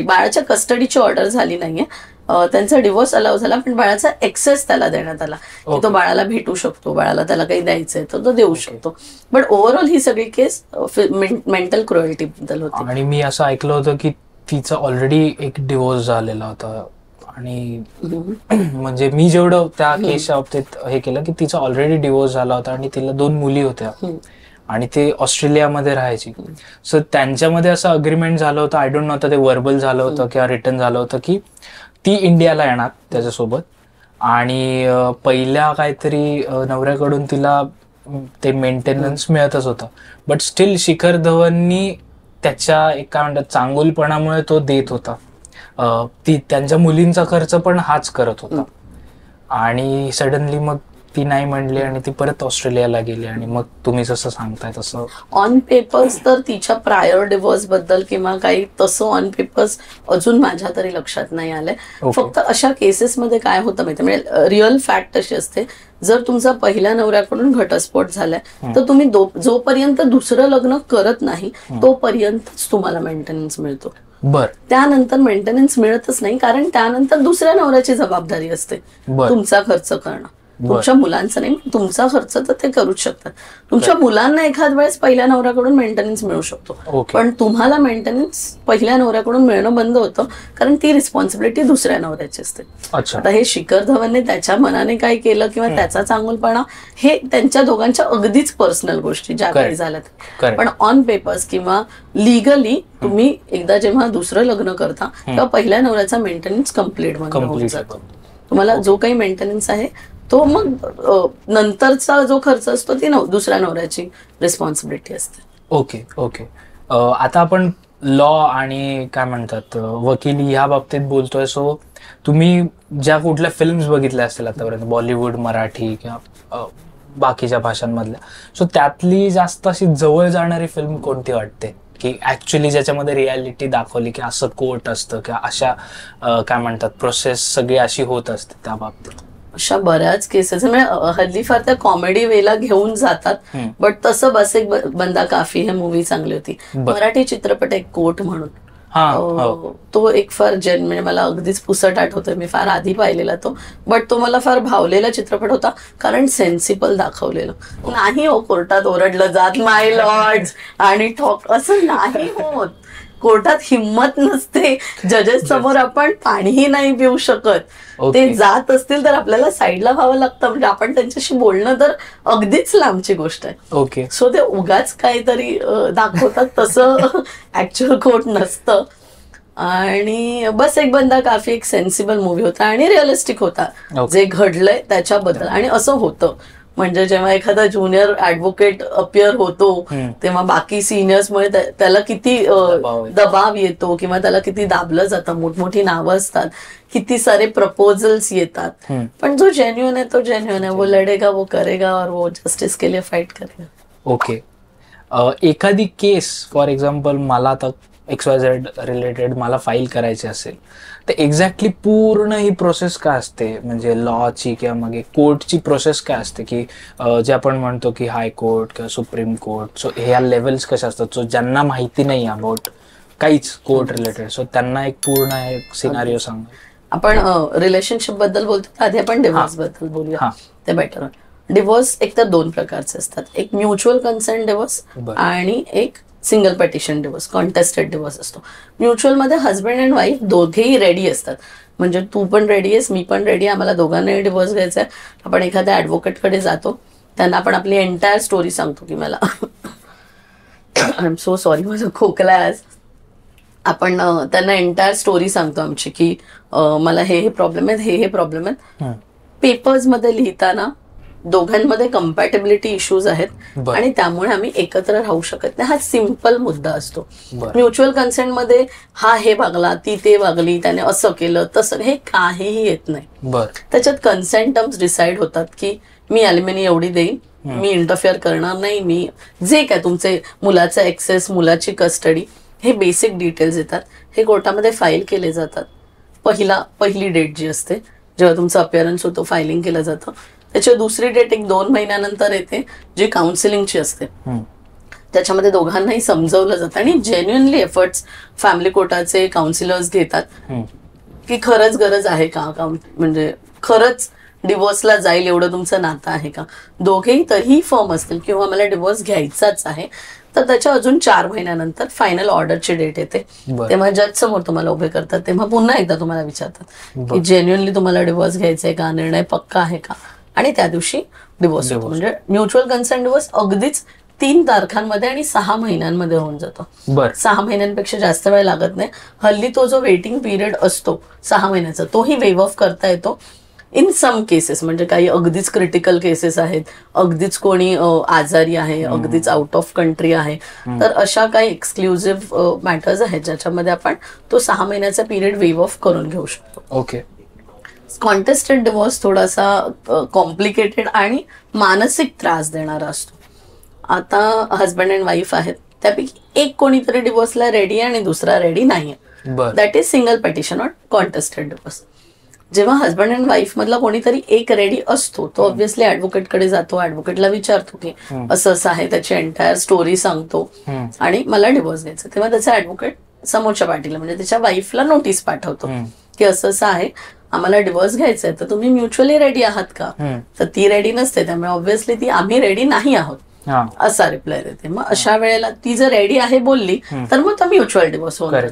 बाळाच्या कस्टडीची ऑर्डर झाली नाहीये, त्यांचा डिवोर्स अलाव झाला, पण बाळाचा एक्सेस त्याला देण्यात आला की तो बाळाला भेटू शकतो, बाळाला त्याला काही द्यायचंय तर तो देऊ शकतो. बट ओव्हरऑल ही सगळी केस मेंटल क्रुएल्टी बद्दल होती. आणि मी असं ऐकलं होतं की तिचा ऑलरेडी एक डिवोर्स झालेला होता, आणि म्हणजे मी जेवढं त्या केसच्या बाबतीत हे केलं की तिचा ऑलरेडी डिवोर्स झाला होता आणि तिला 2 मुली होत्या आणि ते ऑस्ट्रेलियामध्ये राहायची. सो त्यांच्यामध्ये असं अग्रीमेंट झालं होतं, आय डोंट नो आता ते वर्बल झालं होतं किंवा रिटर्न झालं होतं की ती इंडियाला येणार त्याच्यासोबत आणि पहिल्या काहीतरी नवऱ्याकडून तिला ते मेंटेनन्स मिळतच होतं, बट स्टील शिखर धवननी त्याच्या एक काय म्हणतात चांगुलपणामुळे तो देत होता. ती त्यांच्या मुलींचा खर्च पण हाच करत होता. आणि सडनली मग ती नाही म्हणली आणि ती परत ऑस्ट्रेलियाला गेली. आणि मग तुम्ही जसं सांगताय तसं ऑन पेपर्स तर तिच्या प्रायर डिव्होर्स बद्दल किंवा काही तसं ऑन पेपर्स अजून माझ्या तरी लक्षात नाही आलंय. फक्त अशा केसेसमध्ये काय होतं माहिती, म्हणजे रिअल फॅक्ट अशी असते, जर तुमचा पहिल्या नवऱ्याकडून घटस्फोट झालाय तर तुम्ही जोपर्यंत दुसरं लग्न करत नाही तोपर्यंतच तुम्हाला मेंटेनन्स मिळतो. बर, त्यानंतर मेंटेनन्स मिळतच नाही, कारण त्यानंतर दुसऱ्या नवऱ्याची जबाबदारी असते तुमचा खर्च करणं. तुमच्या मुलांचा नाही, तुमचा खर्च तर ते करूच शकतात. तुमच्या मुलांना एखाद वेळेस पहिल्या नवऱ्याकडून मेंटेनन्स मिळू शकतो, पण तुम्हाला मेंटेनन्स पहिल्या नवऱ्याकडून मिळणं बंद होतं, कारण ती रिस्पॉन्सिबिलिटी दुसऱ्या नवऱ्याची असते. आता हे शिखर धवनने त्याच्या मनाने काय केलं किंवा त्याचा चांगुलपणा हे त्यांच्या दोघांच्या अगदीच पर्सनल गोष्टी ज्या काही झाल्यात. पण ऑन पेपर्स किंवा लिगली तुम्ही एकदा जेव्हा दुसरं लग्न करता तेव्हा पहिल्या नवऱ्याचा मेंटेनन्स कम्प्लीट होऊन जातो. तुम्हाला जो काही मेंटेनन्स आहे तो मग नंतरचा जो खर्च असतो ती दुसऱ्या नवऱ्याची रिस्पॉन्सिबिलिटी असते. ओके. आता आपण लॉ आणि काय म्हणतात वकिली ह्या बाबतीत बोलतोय. सो तुम्ही ज्या कुठल्या फिल्म्स बघितल्या असतील आतापर्यंत, बॉलिवूड, मराठी किंवा बाकीच्या भाषांमधल्या, सो त्यातली जास्त अशी जवळ जाणारी फिल्म कोणती वाटते की ऍक्च्युली ज्याच्यामध्ये रियालिटी दाखवली की असं कोर्ट असतं किंवा अशा काय म्हणतात प्रोसेस सगळी अशी होत असते त्या बाबतीत? अशा बऱ्याच केसेस म्हणजे हल्ली फार त्या कॉमेडी वेला घेऊन जातात, बट तसं बस एक बंदा काफी हे मूवी चांगली होती. मराठी चित्रपट एक कोर्ट म्हणून, तो एक फार म्हणजे मला अगदीच पुसट आठवतोय, मी फार आधी पाहिलेला तो, बट तो मला फार भावलेला चित्रपट होता, कारण सेन्सिबल दाखवलेलं नाही. कोर्टात ओरडलं जात माय लॉर्ड्स आणि ठॉक असं नाही होत. कोर्टात हिंमत नसते, जजेस समोर आपण पाणीही नाही पिऊ शकत. ते जात असतील तर आपल्याला साईडला व्हावं लागतं, म्हणजे आपण त्यांच्याशी बोलणं तर अगदीच लांबची गोष्ट आहे. सो ते उगाच काहीतरी दाखवतात, तसं ऍक्च्युअल कोर्ट नसतं. आणि बस एक बंदा काफी एक सेन्सिबल मूवी होता आणि रिअलिस्टिक होता जे घडलंय त्याच्याबद्दल. आणि असं होतं म्हणजे जेव्हा एखादा ज्युनियर ऍडव्होकेट अपियर होतो तेव्हा बाकी सिनियर्समुळे त्याला किती दबाव येतो किंवा त्याला किती दाबलं जातं. मोठमोठी नावं असतात, किती सारे प्रपोजल्स येतात, पण जो जेन्युइन आहे तो जेन्युइन आहे. वो लढेगा, वो करेगा और वो जस्टिस के लिए फाइट करेगा. ओके. एखादी केस फॉर एक्झाम्पल मला आता XYZ रिलेटेड मला फाईल करायची असेल तर एक्झॅक्टली पूर्ण ही प्रोसेस काय असते, म्हणजे लॉची किंवा मग कोर्टची प्रोसेस काय असते की जे आपण म्हणतो की हायकोर्ट किंवा सुप्रीम कोर्ट, सो ह्या लेवल्स कशा असतात? सो ज्यांना माहिती नाही अबाउट काहीच कोर्ट रिलेटेड, सो त्यांना एक पूर्ण एक सिनारिओ सांगा. आपण रिलेशनशिप बद्दल बोलतो, आधी आपण डिव्होर्स बद्दल बोलूया, ते बेटर. डिव्होर्स एक तर दोन प्रकारचे असतात, एक म्युच्युअल कन्सेंट डिव्होर्स आणि एक single petition divorce, contested divorce असतो. म्युच्युअल मध्ये हजबंड अँड वाईफ दोघेही रेडी असतात, म्हणजे तू पण रेडी आहेस, मी पण रेडी आहे, आम्हाला दोघांनाही डिव्होर्स घ्यायचा आहे. आपण एखाद्या ऍडव्होकेटकडे जातो, त्यांना आपण आपली एंटायर स्टोरी सांगतो की मला आय एम सो सॉरी माझं खोकला आज. आपण त्यांना एंटायर स्टोरी सांगतो आमची की मला हे प्रॉब्लेम आहेत, हे प्रॉब्लेम आहेत. पेपर्स मध्ये लिहिताना दोघांमध्ये कम्पॅटेबिलिटी इश्यूज आहेत आणि त्यामुळे आम्ही एकत्र राहू शकत नाही, हा सिम्पल मुद्दा असतो. म्युच्युअल कन्सेंट मध्ये हा हे वागला, ती ते वागली, त्याने असं केलं तसं, हे काहीही येत नाही. त्याच्यात कन्सेंट टर्म्स डिसाईड होतात की मी अॅल्युमिनी एवढी देईन, मी इंटरफिअर करणार नाही, मी जे काय तुमचे मुलाचा एक्सेस, मुलाची कस्टडी, हे बेसिक डिटेल्स येतात, हे कोर्टामध्ये फाईल केले जातात. पहिली डेट जी असते जेव्हा तुमचं अपिअरन्स होतो, फायलिंग केलं जातं. त्याची दुसरी डेट एक 2 महिन्यानंतर येते, जी काउन्सिलिंगची असते. त्याच्यामध्ये दोघांनाही समजवलं जातं आणि जेन्युइनली एफर्ट्स फॅमिली कोर्टाचे काउन्सिलर्स घेतात की खरंच गरज आहे का, म्हणजे खरंच डिवोर्सला जाईल एवढं तुमचं नातं आहे का. दोघेही तरीही फर्म असतील किंवा मला डिवोर्स घ्यायचाच आहे, तर त्याच्या अजून 4 महिन्यानंतर फायनल ऑर्डरची डेट येते. तेव्हा जज समोर तुम्हाला उभे करतात, तेव्हा पुन्हा एकदा तुम्हाला विचारतात की जेन्युइनली तुम्हाला डिवोर्स घ्यायचा आहे का, निर्णय पक्का आहे का, आणि त्या दिवशी डिवोर्स होतो. म्हणजे म्युच्युअल कन्सेंट डिवोर्स अगदीच 3 तारखांमध्ये आणि 6 महिन्यांमध्ये होऊन जातो. बर 6 महिन्यांपेक्षा जास्त वेळ लागत नाही. हल्ली तो जो वेटिंग पिरियड असतो 6 महिन्याचा तोही वेव ऑफ करता येतो इन सम केसेस. म्हणजे काही अगदीच क्रिटिकल केसेस आहेत, अगदीच कोणी आजारी आहे, अगदीच आउट ऑफ कंट्री आहे, तर अशा काही एक्सक्लुझिव्ह मॅटर्स आहेत ज्याच्यामध्ये आपण तो 6 महिन्याचा पिरियड वेव ऑफ करून घेऊ शकतो. ओके. कॉन्टेस्टेड डिवोर्स थोडासा कॉम्प्लिकेटेड आणि मानसिक त्रास देणारा असतो. आता हजबंड अँड वाईफ आहेत, त्यापैकी एक कोणीतरी डिवोर्सला रेडी आहे आणि दुसरा रेडी नाहीये. That is single petition or contested divorce. जेव्हा हजबंड अँड वाईफ मधला कोणीतरी एक रेडी असतो तो ऑब्व्हियसली ऍडव्होकेटकडे जातो, ऍडव्होकेटला विचारतो की असं असं आहे, त्याची एंटायर स्टोरी सांगतो आणि मला डिवोर्स घ्यायचा. तेव्हा त्याचा ऍडव्होकेट समोरच्या पार्टीला म्हणजे त्याच्या वाईफला नोटीस पाठवतो की असं असं आहे, आम्हाला डिवोर्स घ्यायचा आहे, तर तुम्ही म्युच्युअली रेडी आहात का? तर ती रेडी नसते, त्यामुळे ऑब्व्हियसली ती आम्ही रेडी नाही आहोत असा रिप्लाय देते. मग अशा वेळेला ती जर रेडी आहे बोलली तर मग तो म्युच्युअल डिवोर्स होणार.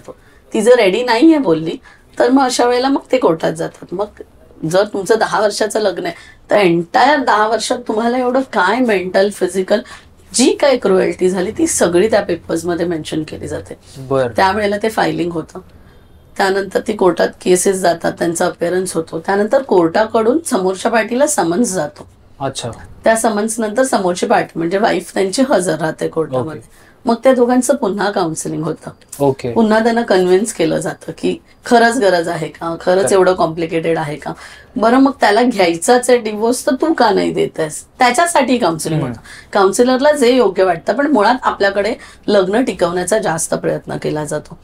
ती जर रेडी नाहीये बोलली तर मग अशा वेळेला मग ते कोर्टात जातात. मग जर तुमचं 10 वर्षाचं लग्न आहे तर एंटायर 10 वर्षात तुम्हाला एवढं काय मेंटल फिजिकल जी काय क्रुएल्टी झाली ती सगळी त्या पेपर्स मध्ये मेन्शन केली जाते. त्यावेळेला ते फायलिंग होतं. त्यानंतर ती कोर्टात केसेस जातात, त्यांचा अपिअरन्स होतो. त्यानंतर कोर्टाकडून समोरच्या पार्टीला समन्स जातो. अच्छा. त्या समन्स नंतर समोरची पार्टी म्हणजे वाईफ त्यांची हजर राहते कोर्टामध्ये. मग त्या दोघांचं पुन्हा काउन्सिलिंग होतं. ओके. पुन्हा त्यांना कन्व्हिन्स केलं जातं की खरंच गरज आहे का, खरंच एवढं कॉम्प्लिकेटेड आहे का, बरं मग त्याला घ्यायचाच आहे डिवोर्स तर तू का नाही देत आहेस, त्याच्यासाठी काउन्सिलिंग होतं. काउन्सिलरला जे योग्य वाटतं, पण मुळात आपल्याकडे लग्न टिकवण्याचा जास्त प्रयत्न केला जातो.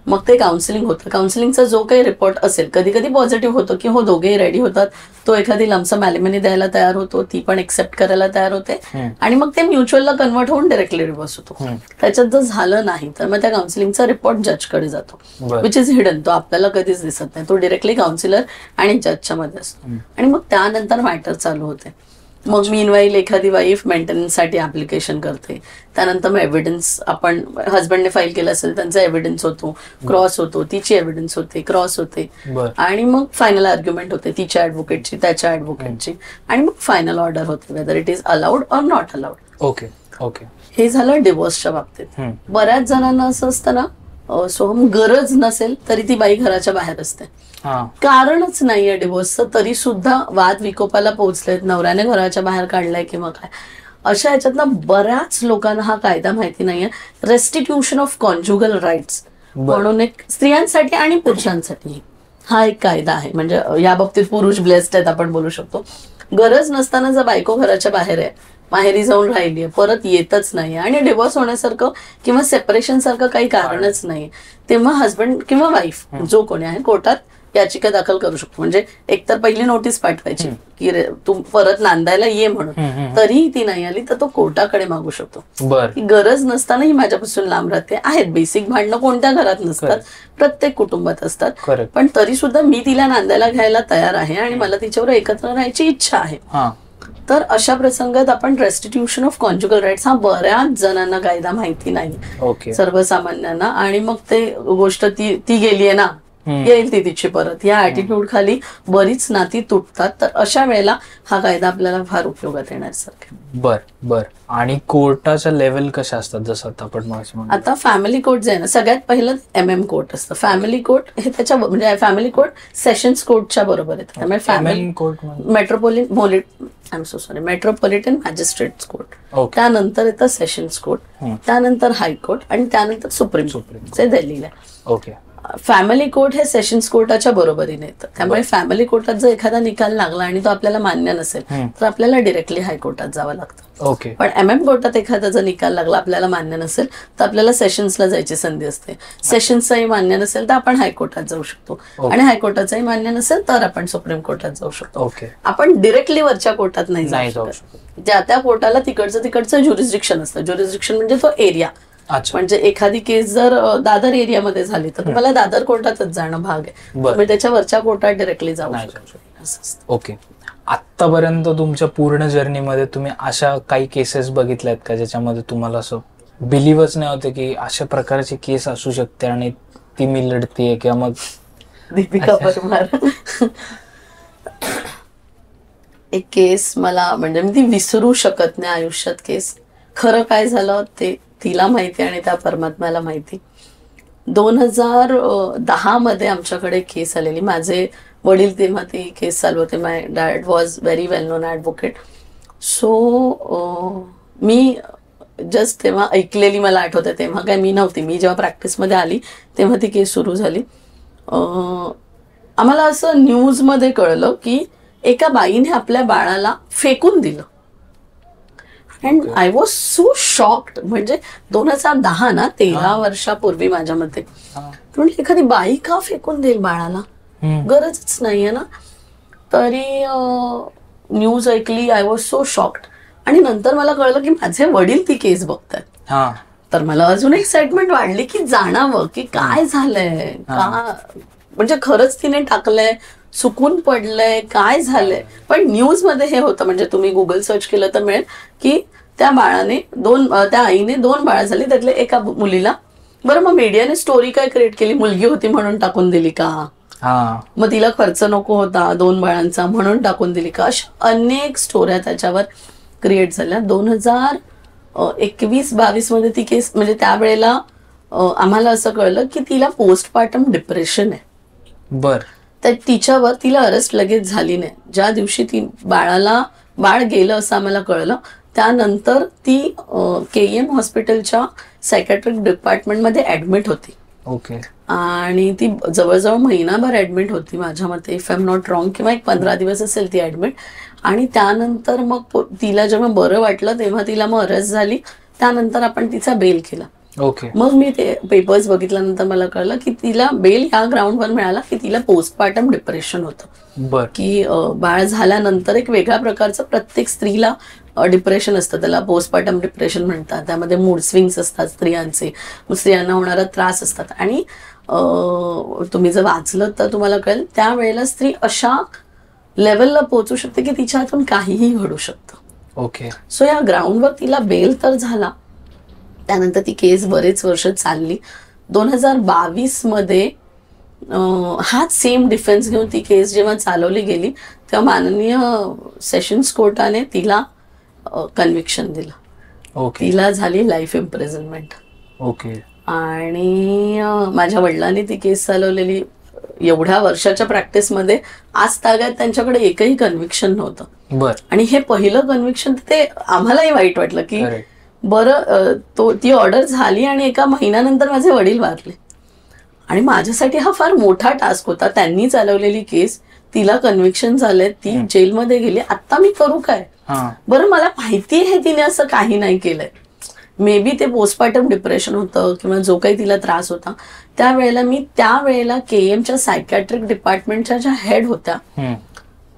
मग ते काउन्सिलिंग होतं. काउन्सिलिंगचा जो काही रिपोर्ट असेल, कधी कधी पॉझिटिव्ह होतो की हो दोघेही रेडी होतात, तो एखादी लमसम ॲलिमनी द्यायला तयार होतो, ती पण एक्सेप्ट करायला तयार होते आणि मग ते म्युच्युअलला कन्व्हर्ट होऊन डायरेक्टली डिवोर्स होतो. त्याच्यात जर झालं नाही तर मग त्या काउन्सिलिंगचा रिपोर्ट जजकडे जातो, विच इज हिडन. तो आपल्याला कधीच दिसत नाही, तो डिरेक्टली काउन्सिलर आणि जजच्या मध्ये असतो. आणि मग त्यानंतर मॅटर चालू होते. मग मीनवाईल एखादी वाईफ मेंटेनन्ससाठी ऍप्लिकेशन करते. त्यानंतर मग एव्हिडन्स आपण हजबंडने फाईल केलं असेल त्यांचा एव्हिडन्स होतो, क्रॉस होतो, तिची एव्हिडन्स होते, क्रॉस होते आणि मग फायनल आर्ग्युमेंट होते तिच्या ऍडव्होकेटची, त्याच्या ऍडव्होकेटची आणि मग फायनल ऑर्डर होते whether it is allowed or not allowed. Okay okay. हे झालं डिवोर्सच्या बाबतीत. बऱ्याच जणांना असं असतं ना, सोहम गरज नसेल तरी ती बाई घराच्या बाहेर असते, कारणच नाहीये डिवोर्सचं तरी सुद्धा वाद विकोपाला पोहोचलेत, नवऱ्याने घराच्या बाहेर काढलाय किंवा काय. अशा ह्याच्यातनं बऱ्याच लोकांना हा कायदा माहिती नाहीये. रेस्टिट्यूशन ऑफ कॉन्ज्युगल राईट्स म्हणून एक स्त्रियांसाठी आणि पुरुषांसाठी हा एक कायदा आहे. म्हणजे या बाबतीत पुरुष ब्लेस्ड आहेत आपण बोलू शकतो. गरज नसताना जर बायको घराच्या बाहेर आहे, माहेरी जाऊन राहिलीये, परत येतच नाहीये आणि डिवोर्स होण्यासारखं किंवा सेपरेशन सारखं काही कारणच नाही, तेव्हा हजबंड किंवा वाईफ जो कोणी आहे कोर्टात याचिका दाखल करू शकतो. म्हणजे एकतर पहिली नोटीस पाठवायची की तू परत नांदायला ये म्हणून, तरीही ती नाही आली तर तो कोर्टाकडे मागू शकतो. गरज नसतानाही माझ्यापासून लांब राहते. आहेत बेसिक भांडणं कोणत्या घरात नसतात, प्रत्येक कुटुंबात असतात, पण तरी सुद्धा मी तिला नांदायला घ्यायला तयार आहे आणि मला तिच्यावर एकत्र राहायची इच्छा आहे. तर अशा प्रसंगात आपण रेस्टिट्यूशन ऑफ कॉन्ज्युगल राईट्स हा बऱ्याच जणांना कायदा माहिती नाही, सर्वसामान्यांना. आणि मग ते गोष्ट ती गेलीये ना, येईल ती तिची परत, या ऍटिट्यूड खाली बरीच नाती तुटतात. तर अशा वेळेला हा कायदा आपल्याला फार उपयोगात येण्यासारखे. बर. आणि कोर्टाच्या लेवल कशा असतात, जसं आपण आता फॅमिली कोर्ट जे आहे ना, सगळ्यात पहिलं MM कोर्ट असतं. फॅमिली कोर्ट हे त्याच्या म्हणजे फॅमिली कोर्ट सेशन्स कोर्टच्या बरोबर येतं. त्यामुळे family court metropolitan magistrate court, त्यानंतर येतं सेशन्स कोर्ट, त्यानंतर हायकोर्ट आणि त्यानंतर सुप्रीम कोर्ट जे दिल्लीला. ओके. फॅमिली कोर्ट हे सेशन्स कोर्टाच्या बरोबरीने येतं. त्यामुळे फॅमिली कोर्टात जर एखादा निकाल लागला आणि तो आपल्याला मान्य नसेल तर आपल्याला डिरेक्टली हायकोर्टात जावं लागतं. पण MM कोर्टात एखादा जर निकाल लागला आपल्याला मान्य नसेल तर आपल्याला सेशन्सला जायची संधी असते. सेशन्सचाही मान्य नसेल तर आपण हायकोर्टात जाऊ शकतो आणि हायकोर्टाचाही मान्य नसेल तर आपण सुप्रीम कोर्टात जाऊ शकतो. आपण डिरेक्टली वरच्या कोर्टात नाही जाऊ शकतो. ज्या त्या कोर्टाला तिकडचं ज्युरिस्डिक्शन असतं. ज्युरिस्डिक्शन म्हणजे तो एरिया. म्हणजे एखादी केस जर दादर एरियामध्ये झाली तर तुम्हाला दादर कोर्टातच जाणं भाग आहे, तुम्ही त्याच्या वरच्या कोर्टात डिरेक्टली जाऊ शकतो. ओके. आतापर्यंत तुमच्या पूर्ण जर्नीमध्ये तुम्ही अशा काही केसेस बघितल्यात का ज्याच्यामध्ये तुम्हाला असं बिलीव्हच नाही होते की अशा प्रकारची केस असू शकते आणि ती मी लढतीये, किंवा मग दीपिका परमार एक केस मला म्हणजे मी ती विसरू शकत नाही आयुष्यात केस. खरं काय झालं ते तिला माहिती आणि त्या परमात्म्याला माहिती. 2010 मध्ये आमच्याकडे केस आलेली. माझे वडील तेव्हा ती केस चालू होते. My dad was very well known advocate. So मी जस्ट तेव्हा ऐकलेली, मला आठवतं तेव्हा काय मी नव्हती. मी जेव्हा प्रॅक्टिसमध्ये आली तेव्हा ती केस सुरू झाली. आम्हाला असं न्यूजमध्ये कळलं की एका बाईने आपल्या बाळाला फेकून दिलं. And I was so shocked. म्हणजे 2010 ना, 13 वर्षापूर्वी माझ्या मते. म्हणजे एखादी बाई का फेकून देईल बाळाला, गरजच नाहीये ना. तरी न्यूज ऐकली, आय वॉज सो शॉक्ड. आणि नंतर मला कळलं की माझे वडील ती केस बघतात. तर मला अजून एक्साइटमेंट वाढली की जाणावं की काय झालंय, का म्हणजे खरंच तिने टाकलंय, चुकून पडलंय, काय झालंय. पण न्यूज मध्ये हे होतं, म्हणजे तुम्ही गुगल सर्च केलं तर मिळेल की त्या बाळाने त्या आईने 2 बाळं झाली, त्यातले एका मुलीला. बरं, मग मीडियाने स्टोरी काय क्रिएट केली, मुलगी होती म्हणून टाकून दिली का, मग तिला खर्च नको होता 2 बाळांचा म्हणून टाकून दिली का, अशा अनेक स्टोऱ्या त्याच्यावर क्रिएट झाल्या. 2021-22 मध्ये ती केस, म्हणजे त्यावेळेला आम्हाला असं कळलं की तिला पोस्टपार्टम डिप्रेशन आहे. बर. तर तिला अरेस्ट लगेच झाली नाही. ज्या दिवशी बाळ गेलं असं आम्हाला कळलं, त्यानंतर ती KEM हॉस्पिटलच्या सायकॅट्रिक डिपार्टमेंटमध्ये ऍडमिट होती. ओके. आणि ती जवळजवळ महिनाभर ऍडमिट होती माझ्या मते, if I am not wrong, किंवा एक 15 दिवस असेल ती ऍडमिट. आणि त्यानंतर मग तिला जेव्हा बरं वाटलं तेव्हा तिला मग अरेस्ट झाली. त्यानंतर आपण तिचा बेल केला. ओके. मग मी ते पेपर्स बघितल्यानंतर मला कळलं की तिला बेल ह्या ग्राउंडवर मिळाला की तिला पोस्टपार्टम डिप्रेशन होतं. की बाळ झाल्यानंतर एक वेगळ्या प्रकारचं, प्रत्येक स्त्रीला डिप्रेशन असतं, त्याला पोस्टपार्टम डिप्रेशन म्हणतात. त्यामध्ये मूड स्विंग्स असतात स्त्रियांचे, स्त्रियांना होणारा त्रास असतात. आणि तुम्ही जर वाचलं तर तुम्हाला कळेल त्यावेळेला स्त्री अशा लेवलला पोहोचू शकते की तिच्या हातून काहीही घडू शकतं. ओके. सो या ग्राउंडवर तिला बेल तर झाला. त्यानंतर ती केस बरेच वर्ष चालली. 2022 मध्ये हाच सेम डिफेन्स घेऊन ती केस जेव्हा चालवली गेली तेव्हा माननीय सेशन्स कोर्टाने तिला कन्व्हिक्शन दिलं. ओके. तिला झाली लाईफ इम्प्रिझनमेंट. ओके. आणि माझ्या वडिलांनी ती केस चालवलेली. एवढ्या वर्षाच्या प्रॅक्टिसमध्ये आज तागायत त्यांच्याकडे एकही कन्व्हिक्शन नव्हतं. बर. आणि हे पहिलं कन्व्हिक्शन, ते आम्हालाही वाईट वाटलं की बरं, ती ऑर्डर झाली आणि एका महिन्यानंतर माझे वडील वारले. आणि माझ्यासाठी हा फार मोठा टास्क होता. त्यांनी चालवलेली केस, तिला कन्व्हिक्शन झालंय, ती जेलमध्ये गेली, आता मी करू काय. बरं, मला माहिती आहे तिने असं काही नाही केलंय. मे बी ते पोस्टपार्टम डिप्रेशन होतं किंवा जो काही तिला त्रास होता. त्यावेळेला KEMच्या सायकॅट्रिक डिपार्टमेंटच्या ज्या हेड होत्या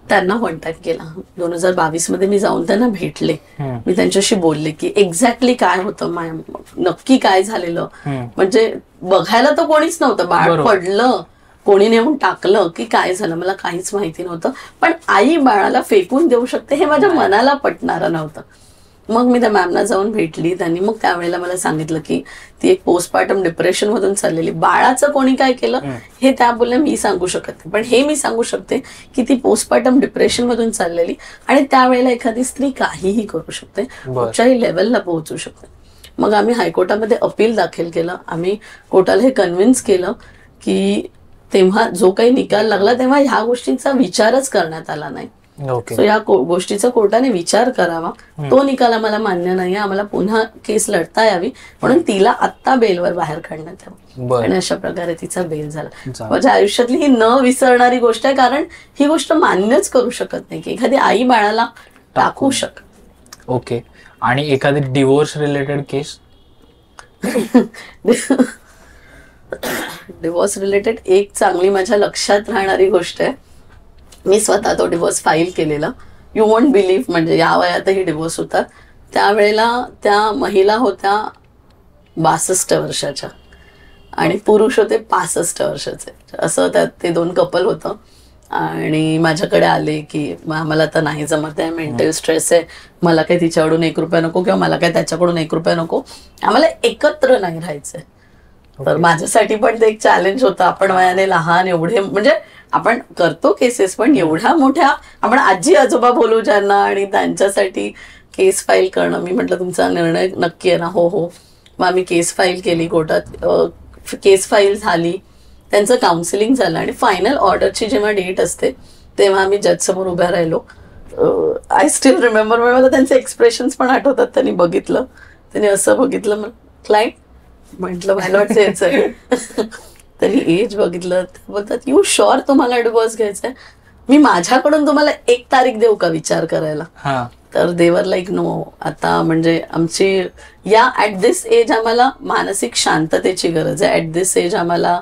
त्यांना कॉन्टॅक्ट केला. 2022 मध्ये मी जाऊन त्यांना भेटले. मी त्यांच्याशी बोलले की एक्झॅक्टली काय होतं, नक्की काय झालेलं. म्हणजे बघायला तर कोणीच नव्हतं, बाळ पडलं, कोणी नेऊन टाकलं की काय झालं, मला काहीच माहिती नव्हतं. पण आई बाळाला फेकून देऊ शकते हे माझ्या मनाला पटणारं नव्हतं. मग मी त्या मॅमना जाऊन भेटली. त्यांनी मग त्यावेळेला मला सांगितलं की ती एक पोस्टपार्टम डिप्रेशन मधून चाललेली. बाळाचं कोणी काय केलं हे त्या बोलल्या मी सांगू शकत नाही, पण हे मी सांगू शकते की ती पोस्टपार्टम डिप्रेशन मधून चाललेली. आणि त्यावेळेला एखादी स्त्री काहीही करू शकते, कुठच्याही लेवलला पोहोचू शकते. मग आम्ही हायकोर्टामध्ये अपील दाखल केलं. आम्ही कोर्टाला हे कन्व्हिन्स केलं की तेव्हा जो काही निकाल लागला तेव्हा ह्या गोष्टींचा विचारच करण्यात आला नाही. सो या गोष्टीचा कोर्टाने विचार करावा. तो निकाल आम्हाला मान्य नाही, आम्हाला पुन्हा केस लढता यावी म्हणून तिला आत्ता बेलवर बाहेर काढण्यात यावं. आणि अशा प्रकारे तिचा बेल झाला. माझ्या आयुष्यातली ही न विसरणारी गोष्ट आहे, कारण ही गोष्ट मान्यच करू शकत नाही की एखादी आई बाळाला टाकू शकत. ओके. आणि एखादी डिवोर्स रिलेटेड केस? डिवोर्स रिलेटेड एक चांगली माझ्या लक्षात राहणारी गोष्ट आहे. मी स्वतः तो डिवोर्स फाईल केलेला. यू वोंट बिलीव्ह, म्हणजे या वयातही डिवोर्स होतात. त्यावेळेला त्या महिला होत्या 62 वर्षाच्या आणि पुरुष होते 65 वर्षाचे. असं त्यात ते 2 कपल होतं. आणि माझ्याकडे आले की मला तर नाही जमत आहे, मेंटल स्ट्रेस आहे, मला काही तिच्याकडून 1 रुपया नको किंवा मला काही त्याच्याकडून 1 रुपया नको, आम्हाला एकत्र नाही राहायचंय. तर माझ्यासाठी पण ते एक चॅलेंज होतं. आपण वयाने लहान, एवढे म्हणजे आपण करतो केसेस, पण एवढ्या मोठ्या आपण आजी आजोबा बोलू ज्यांना, आणि त्यांच्यासाठी केस फाईल करणं. मी म्हटलं तुमचा निर्णय नक्की आहे ना? हो हो. मग आम्ही केस फाईल केली कोर्टात. केस फाईल झाली, त्यांचं काउन्सिलिंग झालं आणि फायनल ऑर्डरची जेव्हा डेट असते तेव्हा आम्ही जज समोर उभ्या राहिलो. I still remember. मला त्यांचे एक्सप्रेशन्स पण आठवतात. त्यांनी बघितलं, त्यांनी असं बघितलं, क्लायंट म्हटलं मला वाटतं यायचं. त्यांनी एज बघितलं, बोलतात यू शुअर तुम्हाला डिवोर्स घ्यायचंय? मी माझ्याकडून तुम्हाला 1 तारीख देऊ का विचार करायला? तर देवर लाईक नो. आता म्हणजे आमची या ऍट दिस एज आम्हाला मानसिक शांततेची गरज आहे. ऍट दिस एज आम्हाला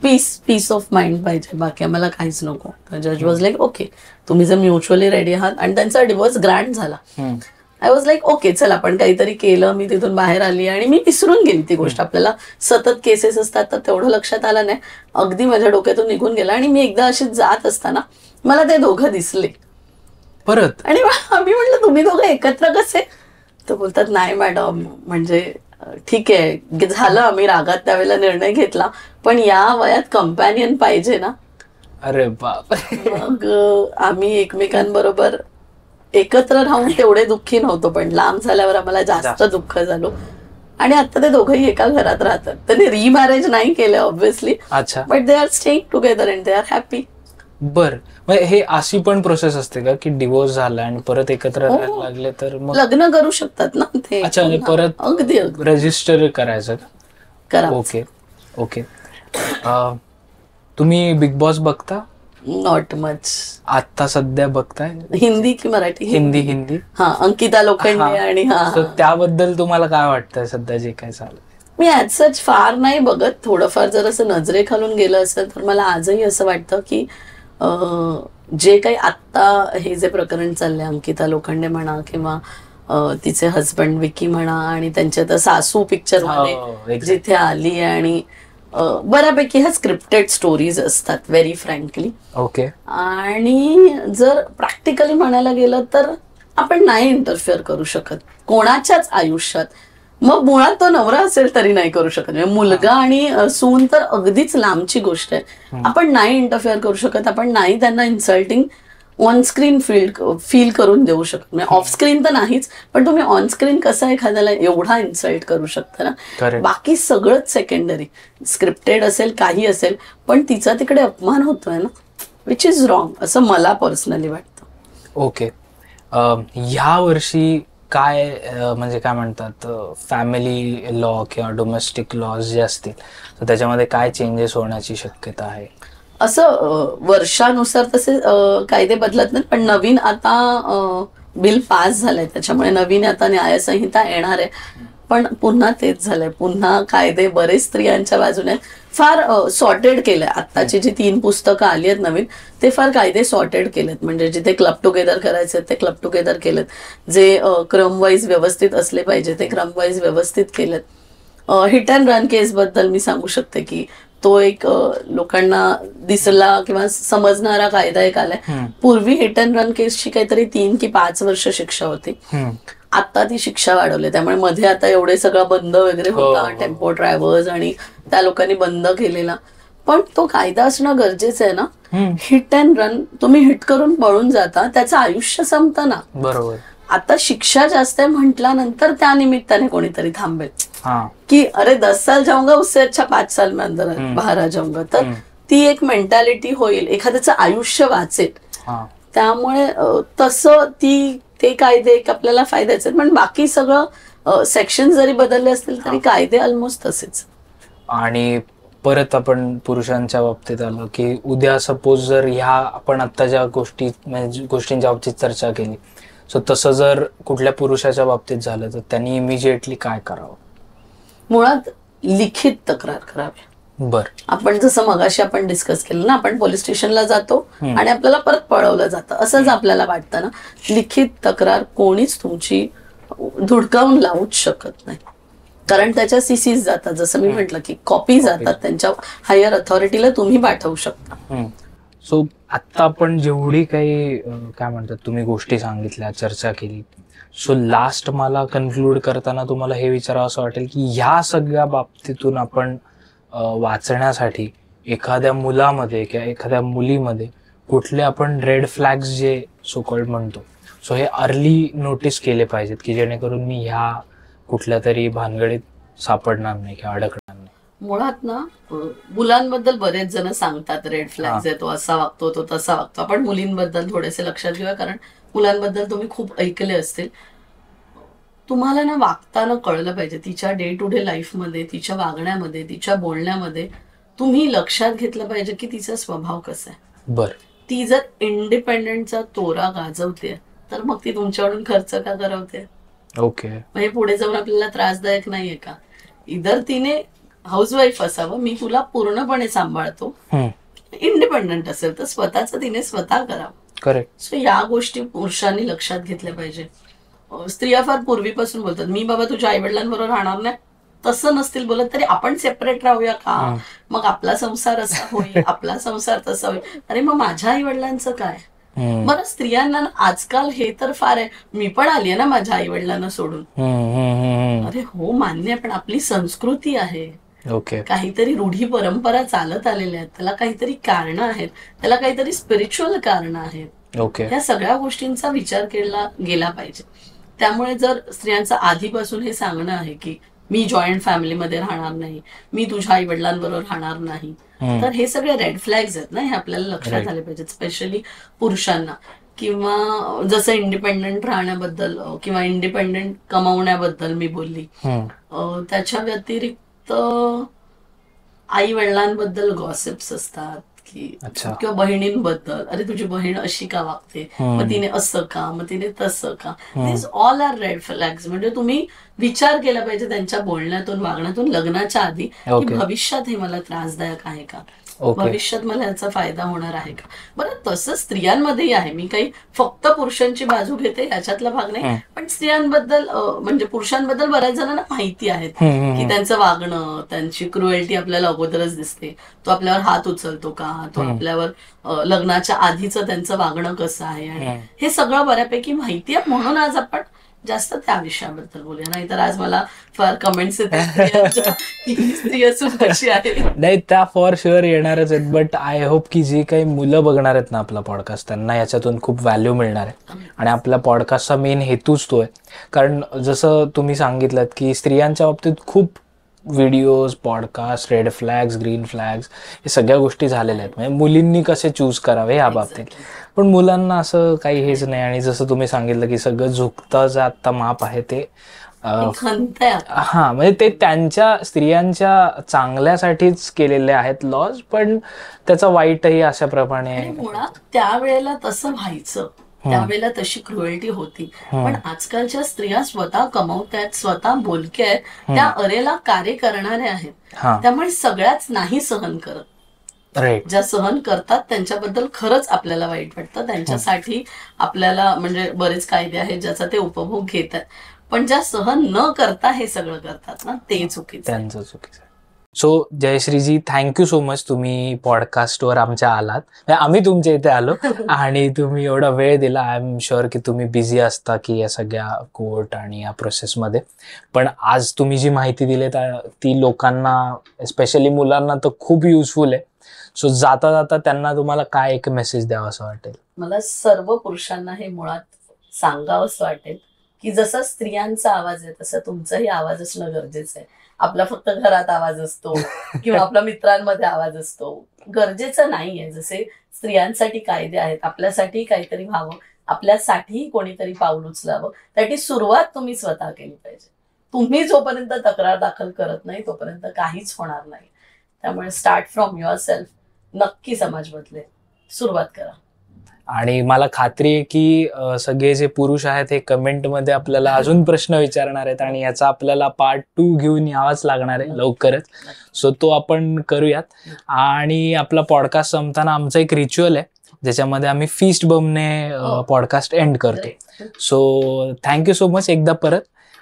पीस ऑफ माइंड पाहिजे, बाकी आम्हाला काहीच नको. जज वॉज लाईक ओके, तुम्ही जर म्युच्युअली रेडी आहात. आणि त्यांचा डिवोर्स ग्रँट झाला. आय वॉज लाईक ओके, चल आपण काहीतरी केलं. मी तिथून बाहेर आली आणि मी विसरून गेली ती गोष्ट. आपल्याला सतत केसेस असतात तर तेवढं लक्षात आलं नाही, अगदी माझ्या डोक्यातून निघून गेला. आणि मी एकदा अशी जात असताना मला ते दोघं दिसले परत. आणि मी म्हटलं तुम्ही दोघं एकत्र कसे? तर बोलतात नाही मॅडम, म्हणजे ठीक आहे झालं, आम्ही रागात त्यावेळेला निर्णय घेतला, पण या वयात कंपॅनियन पाहिजे ना. अरे बाप. मग आम्ही एकमेकांबरोबर एकत्र राहून तेवढे दुःखी नव्हतो, पण लांब झाल्यावर आम्हाला जास्त दुःख झालं. आणि आता ते दोघंही एका घरात राहतात. त्यांनी रिमॅरेज नाही केलं obviously, but they are staying together and they are happy. बर, हे अशी पण प्रोसेस असते का की डिवोर्स झाला आणि परत एकत्र राहायला लागले तर मग लग्न करू शकतात ना ते? अच्छा, म्हणजे परत अगदी रजिस्टर करायचं करा. Okay okay. तुम्ही बिग बॉस बघता? Not much. आता सध्या बघताय? हिंदी की मराठी? हिंदी. हिंदी. हा, अंकिता लोखंडे. आणि त्याबद्दल तुम्हाला काय वाटतंय सध्या जे काय चालू? मी ऍज सच फार नाही बघत. थोडंफार जर असं नजरेखालून गेलं असेल तर मला आजही असं वाटतं की जे काही आत्ता हे जे प्रकरण चाललंय, अंकिता लोखंडे म्हणा किंवा तिचे हजबंड विकी म्हणा, आणि त्यांच्या सासू पिक्चर मध्ये जिथे आली, आणि बऱ्यापैकी ह्या स्क्रिप्टेड स्टोरीज असतात व्हेरी फ्रँकली. ओके. आणि जर प्रॅक्टिकली म्हणायला गेलं तर आपण नाही इंटरफिअर करू शकत कोणाच्याच आयुष्यात. मग मुळात तो नवरा असेल तरी नाही करू शकत. म्हणजे मुलगा आणि सून तर अगदीच लांबची गोष्ट आहे. आपण नाही इंटरफिअर करू शकत. आपण नाही त्यांना इन्सल्टिंग ऑन स्क्रीन फील करून देऊ शकत. म्हणजे ऑफ स्क्रीन तर नाहीच, पण तुम्ही ऑन स्क्रीन कसं एखाद्याला एवढा इन्सल्ट करू शकता ना. बाकी सगळंच सेकंडरी, स्क्रिप्टेड असेल काही असेल, पण तिचा तिकडे अपमान होतोय ना, विच इज रॉंग, असं मला पर्सनली वाटतं. ओके. ह्या वर्षी काय म्हणजे काय म्हणतात, फॅमिली लॉ किंवा डोमेस्टिक लॉज जे असतील तर त्याच्यामध्ये काय चेंजेस होण्याची शक्यता आहे? असं वर्षानुसार तसे कायदे बदलत नाहीत, पण नवीन आता बिल पास झालंय, त्याच्यामुळे नवीन आता न्यायसंहिता येणार आहे. पण पुन्हा तेच झालंय, पुन्हा कायदे बरेच स्त्रियांच्या बाजूने फार सॉर्टेड केलंय. आत्ताची जी 3 पुस्तकं आली आहेत नवीन, ते फार कायदे सॉर्टेड केलेत. म्हणजे जिथे क्लब टुगेदर करायचे ते क्लब टुगेदर केलेत, जे क्रम वाईज व्यवस्थित असले पाहिजे ते क्रम वाईज व्यवस्थित केलेत. हिट अँड रन केस बद्दल मी सांगू शकते की तो एक लोकांना दिसला किंवा समजणारा कायदा एक आलाय. पूर्वी हिट अँड रन केसची काहीतरी 3 की 5 वर्ष शिक्षा होती, आता ती शिक्षा वाढवली. त्यामुळे मध्ये आता एवढे सगळं बंद वगैरे होता, टेम्पो ड्रायव्हर्स आणि त्या लोकांनी बंद केलेला. पण तो कायदा असणं गरजेचं आहे ना. हिट अँड रन, तुम्ही हिट करून पळून जाता, त्याचं आयुष्य संपतं ना. बरोबर. आता शिक्षा जास्त आहे म्हटल्यानंतर त्या निमित्ताने कोणीतरी थांबेल की अरे 10 साल जाऊंगा उससे अच्छा 5 साल में अंदर बाहेर आ जाऊंगा. तर ती एक मेंटॅलिटी होईल, एखाद्याचं आयुष्य वाचेल. त्यामुळे तसं ते कायदे एक आपल्याला फायद्याचे आहेत. पण बाकी सगळं सेक्शन जरी बदलले असतील तरी कायदे ऑलमोस्ट तसेच. आणि परत आपण पुरुषांच्या बाबतीत आलो की उद्या सपोज जर ह्या आपण आता ज्या गोष्टींच्या बाबतीत चर्चा केली, सो तसं जर कुठल्या पुरुषाच्या बाबतीत झालं तर त्यांनी इमिजिएटली काय करावं? मुळात लिखित तक्रार करावी. आपण जसं मगाशी आपण डिस्कस केलं ना, आपण पोलीस स्टेशनला जातो आणि आपल्याला परत पळवलं जातं, असंच आपल्याला वाटतं ना. लिखित तक्रार कोणीच तुमची धुडकावून लावूच शकत नाही, कारण त्याच्या सीसीज जातात. जसं मी म्हटलं की कॉपी जातात, त्यांच्या हायर अथॉरिटीला तुम्ही पाठवू शकता. सो आता आपण जेवढी काही काय म्हणतात तुम्ही गोष्टी सांगितल्या, चर्चा केली, सो लास्ट मला कन्क्लूड करताना तुम्हाला हे विचारावं असं वाटेल की ह्या सगळ्या बाबतीतून आपण वाचण्यासाठी एखाद्या मुलामध्ये किंवा एखाद्या मुलीमध्ये कुठले आपण रेड फ्लॅग्स जे सो कॉल्ड म्हणतो सो हे अर्ली नोटीस केले पाहिजेत की जेणेकरून मी ह्या कुठल्या तरी भानगडीत सापडणार नाही किंवा अडकणार नाही. मुळात ना मुलांबद्दल बरेच जण सांगतात रेड फ्लॅग्स आहे, तो असा वागतो, तो तसा वागतो. आपण मुलींबद्दल थोडेसे लक्षात घेऊया, कारण मुलांबद्दल तुम्ही खूप ऐकले असतील. तुम्हाला ना वागताना कळलं पाहिजे, तिच्या डे टू डे लाईफमध्ये, तिच्या वागण्यामध्ये, तिच्या बोलण्यामध्ये तुम्ही लक्षात घेतलं पाहिजे की तिचा स्वभाव कसा आहे. बर, ती जर इंडिपेंडंटचा तोरा गाजवते तर मग ती तुमच्याकडून खर्च का करवते? ओके, म्हणजे पुढे जाऊन आपल्याला त्रासदायक नाहीये का? इधर तिने हाऊसवाईफ असावं, मी तुला पूर्णपणे सांभाळतो, इंडिपेंडंट असेल तर स्वतःच तिने स्वतः करावं. करेक्ट. सो या गोष्टी पुरुषांनी लक्षात घेतल्या पाहिजे. स्त्रिया फार पूर्वीपासून बोलतात, मी बाबा तुझ्या आई वडिलांबरोबर राहणार नाही. तसं नसतील बोलत तरी आपण सेपरेट राहूया का? मग आपला संसार असा होईल, आपला संसार तसा होईल. अरे मग माझ्या आई वडिलांचं काय? बरं, स्त्रियांना आजकाल हे तर फार आहे, मी पण आली आहे ना माझ्या आई वडिलांना सोडून. अरे हो, मान्य, पण आपली संस्कृती आहे, ओके, काहीतरी रूढी परंपरा चालत आलेल्या आहेत, त्याला काहीतरी कारण आहेत, त्याला काहीतरी स्पिरिच्युअल कारण आहेत. ओके, या सगळ्या गोष्टींचा विचार केला गेला पाहिजे. त्यामुळे जर स्त्रियांचं आधीपासून हे सांगणं आहे की मी जॉईंट फॅमिलीमध्ये राहणार नाही, मी तुझ्या आई वडिलांबरोबर राहणार नाही, तर हे सगळे रेड फ्लॅग्स आहेत ना, हे आपल्याला लक्षात आले पाहिजेत, स्पेशली पुरुषांना. किंवा जसं इंडिपेंडंट राहण्याबद्दल किंवा इंडिपेंडंट कमावण्याबद्दल मी बोलली, त्याच्या व्यतिरिक्त आई वडिलांबद्दल गॉसिप्स असतात की, किंवा बहिणींबद्दल, अरे तुझी बहीण अशी का वागते, मग तिने असं का, मग तिने तसं का. दिस ऑल आर रेड फ्लॅग्स. म्हणजे तुम्ही विचार केला पाहिजे त्यांच्या बोलण्यातून, वागण्यातून लग्नाच्या आधी, की भविष्यात हे मला त्रासदायक आहे का, भविष्यात मला याचा फायदा होणार आहे का. बरं, तसं स्त्रियांमध्येही आहे. मी काही फक्त पुरुषांची बाजू घेते याच्यातला भाग नाही, पण स्त्रियांबद्दल म्हणजे पुरुषांबद्दल बऱ्याच जणांना माहिती आहेत की त्यांचं वागणं, त्यांची क्रुएल्टी आपल्याला अगोदरच दिसते. तो आपल्यावर हात उचलतो का, तो आपल्यावर लग्नाच्या आधीचं त्यांचं वागणं कसं आहे, आणि हे सगळं बऱ्यापैकी माहिती आहे. म्हणून आज आपण जास्त त्या विषयाबद्दल बोलूया. नाहीतर आज मला फार कमेंट्स येतात स्त्री असून कशी आहे. नाही, त्या फॉर शुअर येणारच आहेत. बट आय होप की जी काही मुलं बघणार आहेत ना आपला पॉडकास्ट, त्यांना याच्यातून खूप व्हॅल्यू मिळणार आहे. आणि आपल्या पॉडकास्टचा मेन हेतूच तो आहे. कारण जसं तुम्ही सांगितलं की स्त्रियांच्या बाबतीत खूप videos, podcast, red flags, green flags, हे सगळ्या गोष्टी झालेल्या आहेत. म्हणजे मुलींनी कसे चूज करावे या बाबतीत. पण मुलांना असं काही हेच नाही. आणि जसं तुम्ही सांगितलं की सगळं झुकतं जे आता माप आहे ते म्हणजे ते त्यांच्या स्त्रियांच्या चांगल्यासाठीच केलेले आहेत लॉज, पण त्याचा वाईटही अशा प्रमाणे. मुळात त्यावेळेला तसं व्हायचं, त्यावेळेला तशी क्रुएल्टी होती. पण आजकालच्या स्त्रिया स्वतः कमवतायत, स्वतः बोलक्या आहेत, त्या अरेला कार्य करणाऱ्या आहेत. त्यामुळे सगळ्याच नाही सहन करत. ज्या सहन करतात त्यांच्याबद्दल खरंच आपल्याला वाईट वाटतं. त्यांच्यासाठी आपल्याला म्हणजे बरेच कायदे आहेत ज्याचा ते उपभोग घेतात. पण ज्या सहन न करता हे सगळं करतात ना, ते चुकीचं, त्यांचं चुकीचं. So Jayashriji, thank you so much. तुम्ही पॉडकास्टवर आमच्या आलात, आम्ही तुमच्या इथे आलो आणि तुम्ही एवढा वेळ दिला. आय एम शुअर की तुम्ही बिझी असता की या सगळ्या कोर्ट आणि या प्रोसेसमध्ये. पण आज तुम्ही जी माहिती दिली ती लोकांना, स्पेशली मुलांना तर खूप युजफुल आहे. सो जाता जाता त्यांना तुम्हाला काय एक मेसेज द्यावा असं वाटेल? मला सर्व पुरुषांना हे मुळात सांगावं असं वाटेल की जसा स्त्रियांचा आवाज आहे तसा तुमचाही आवाज असणं गरजेचं आहे. आपला फक्त घरात आवाज असतो किंवा आपल्या मित्रांमध्ये आवाज असतो, गरजेचं नाहीये. जसे स्त्रियांसाठी कायदे आहेत, आपल्यासाठी काहीतरी व्हावं, आपल्यासाठी कोणीतरी पाऊल उचलावं, त्याची सुरुवात तुम्ही स्वतः केली पाहिजे. तुम्ही जोपर्यंत तक्रार दाखल करत नाही तोपर्यंत काहीच होणार नाही. त्यामुळे स्टार्ट फ्रॉम युअर सेल्फ. नक्की समाज बदलेल, सुरुवात करा. आणि मला खात्री आहे की सगळे जे पुरुष आहेत हे कमेंटमध्ये आपल्याला अजून प्रश्न विचारणार आहेत आणि याचा आपल्याला पार्ट 2 घेऊन यावाच लागणार आहे लवकरच. सो तो आपण करूयात. आणि आपला पॉडकास्ट संपताना आमचा एक रिच्युअल आहे ज्याच्यामध्ये आम्ही फीस्ट बमने पॉडकास्ट एंड करतो. सो थँक्यू सो मच एकदा परत.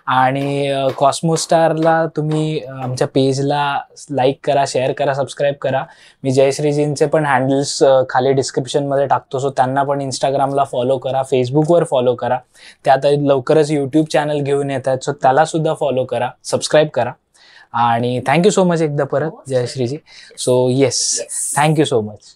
आणि कॉस्मोस्टारला तुम्ही आमच्या पेजला लाईक करा, शेअर करा, सबस्क्राईब करा. मी जयश्रीजींचे पण हँडल्स खाली डिस्क्रिप्शनमध्ये टाकतो. सो त्यांना पण इंस्टाग्रामला फॉलो करा, फेसबुकवर फॉलो करा. त्यात लवकरच यूट्यूब चॅनल घेऊन येत आहेत, सो त्यालासुद्धा फॉलो करा, सबस्क्राईब करा. आणि थँक्यू सो मच एकदा परत Jayashriji. So yes, thank you so much.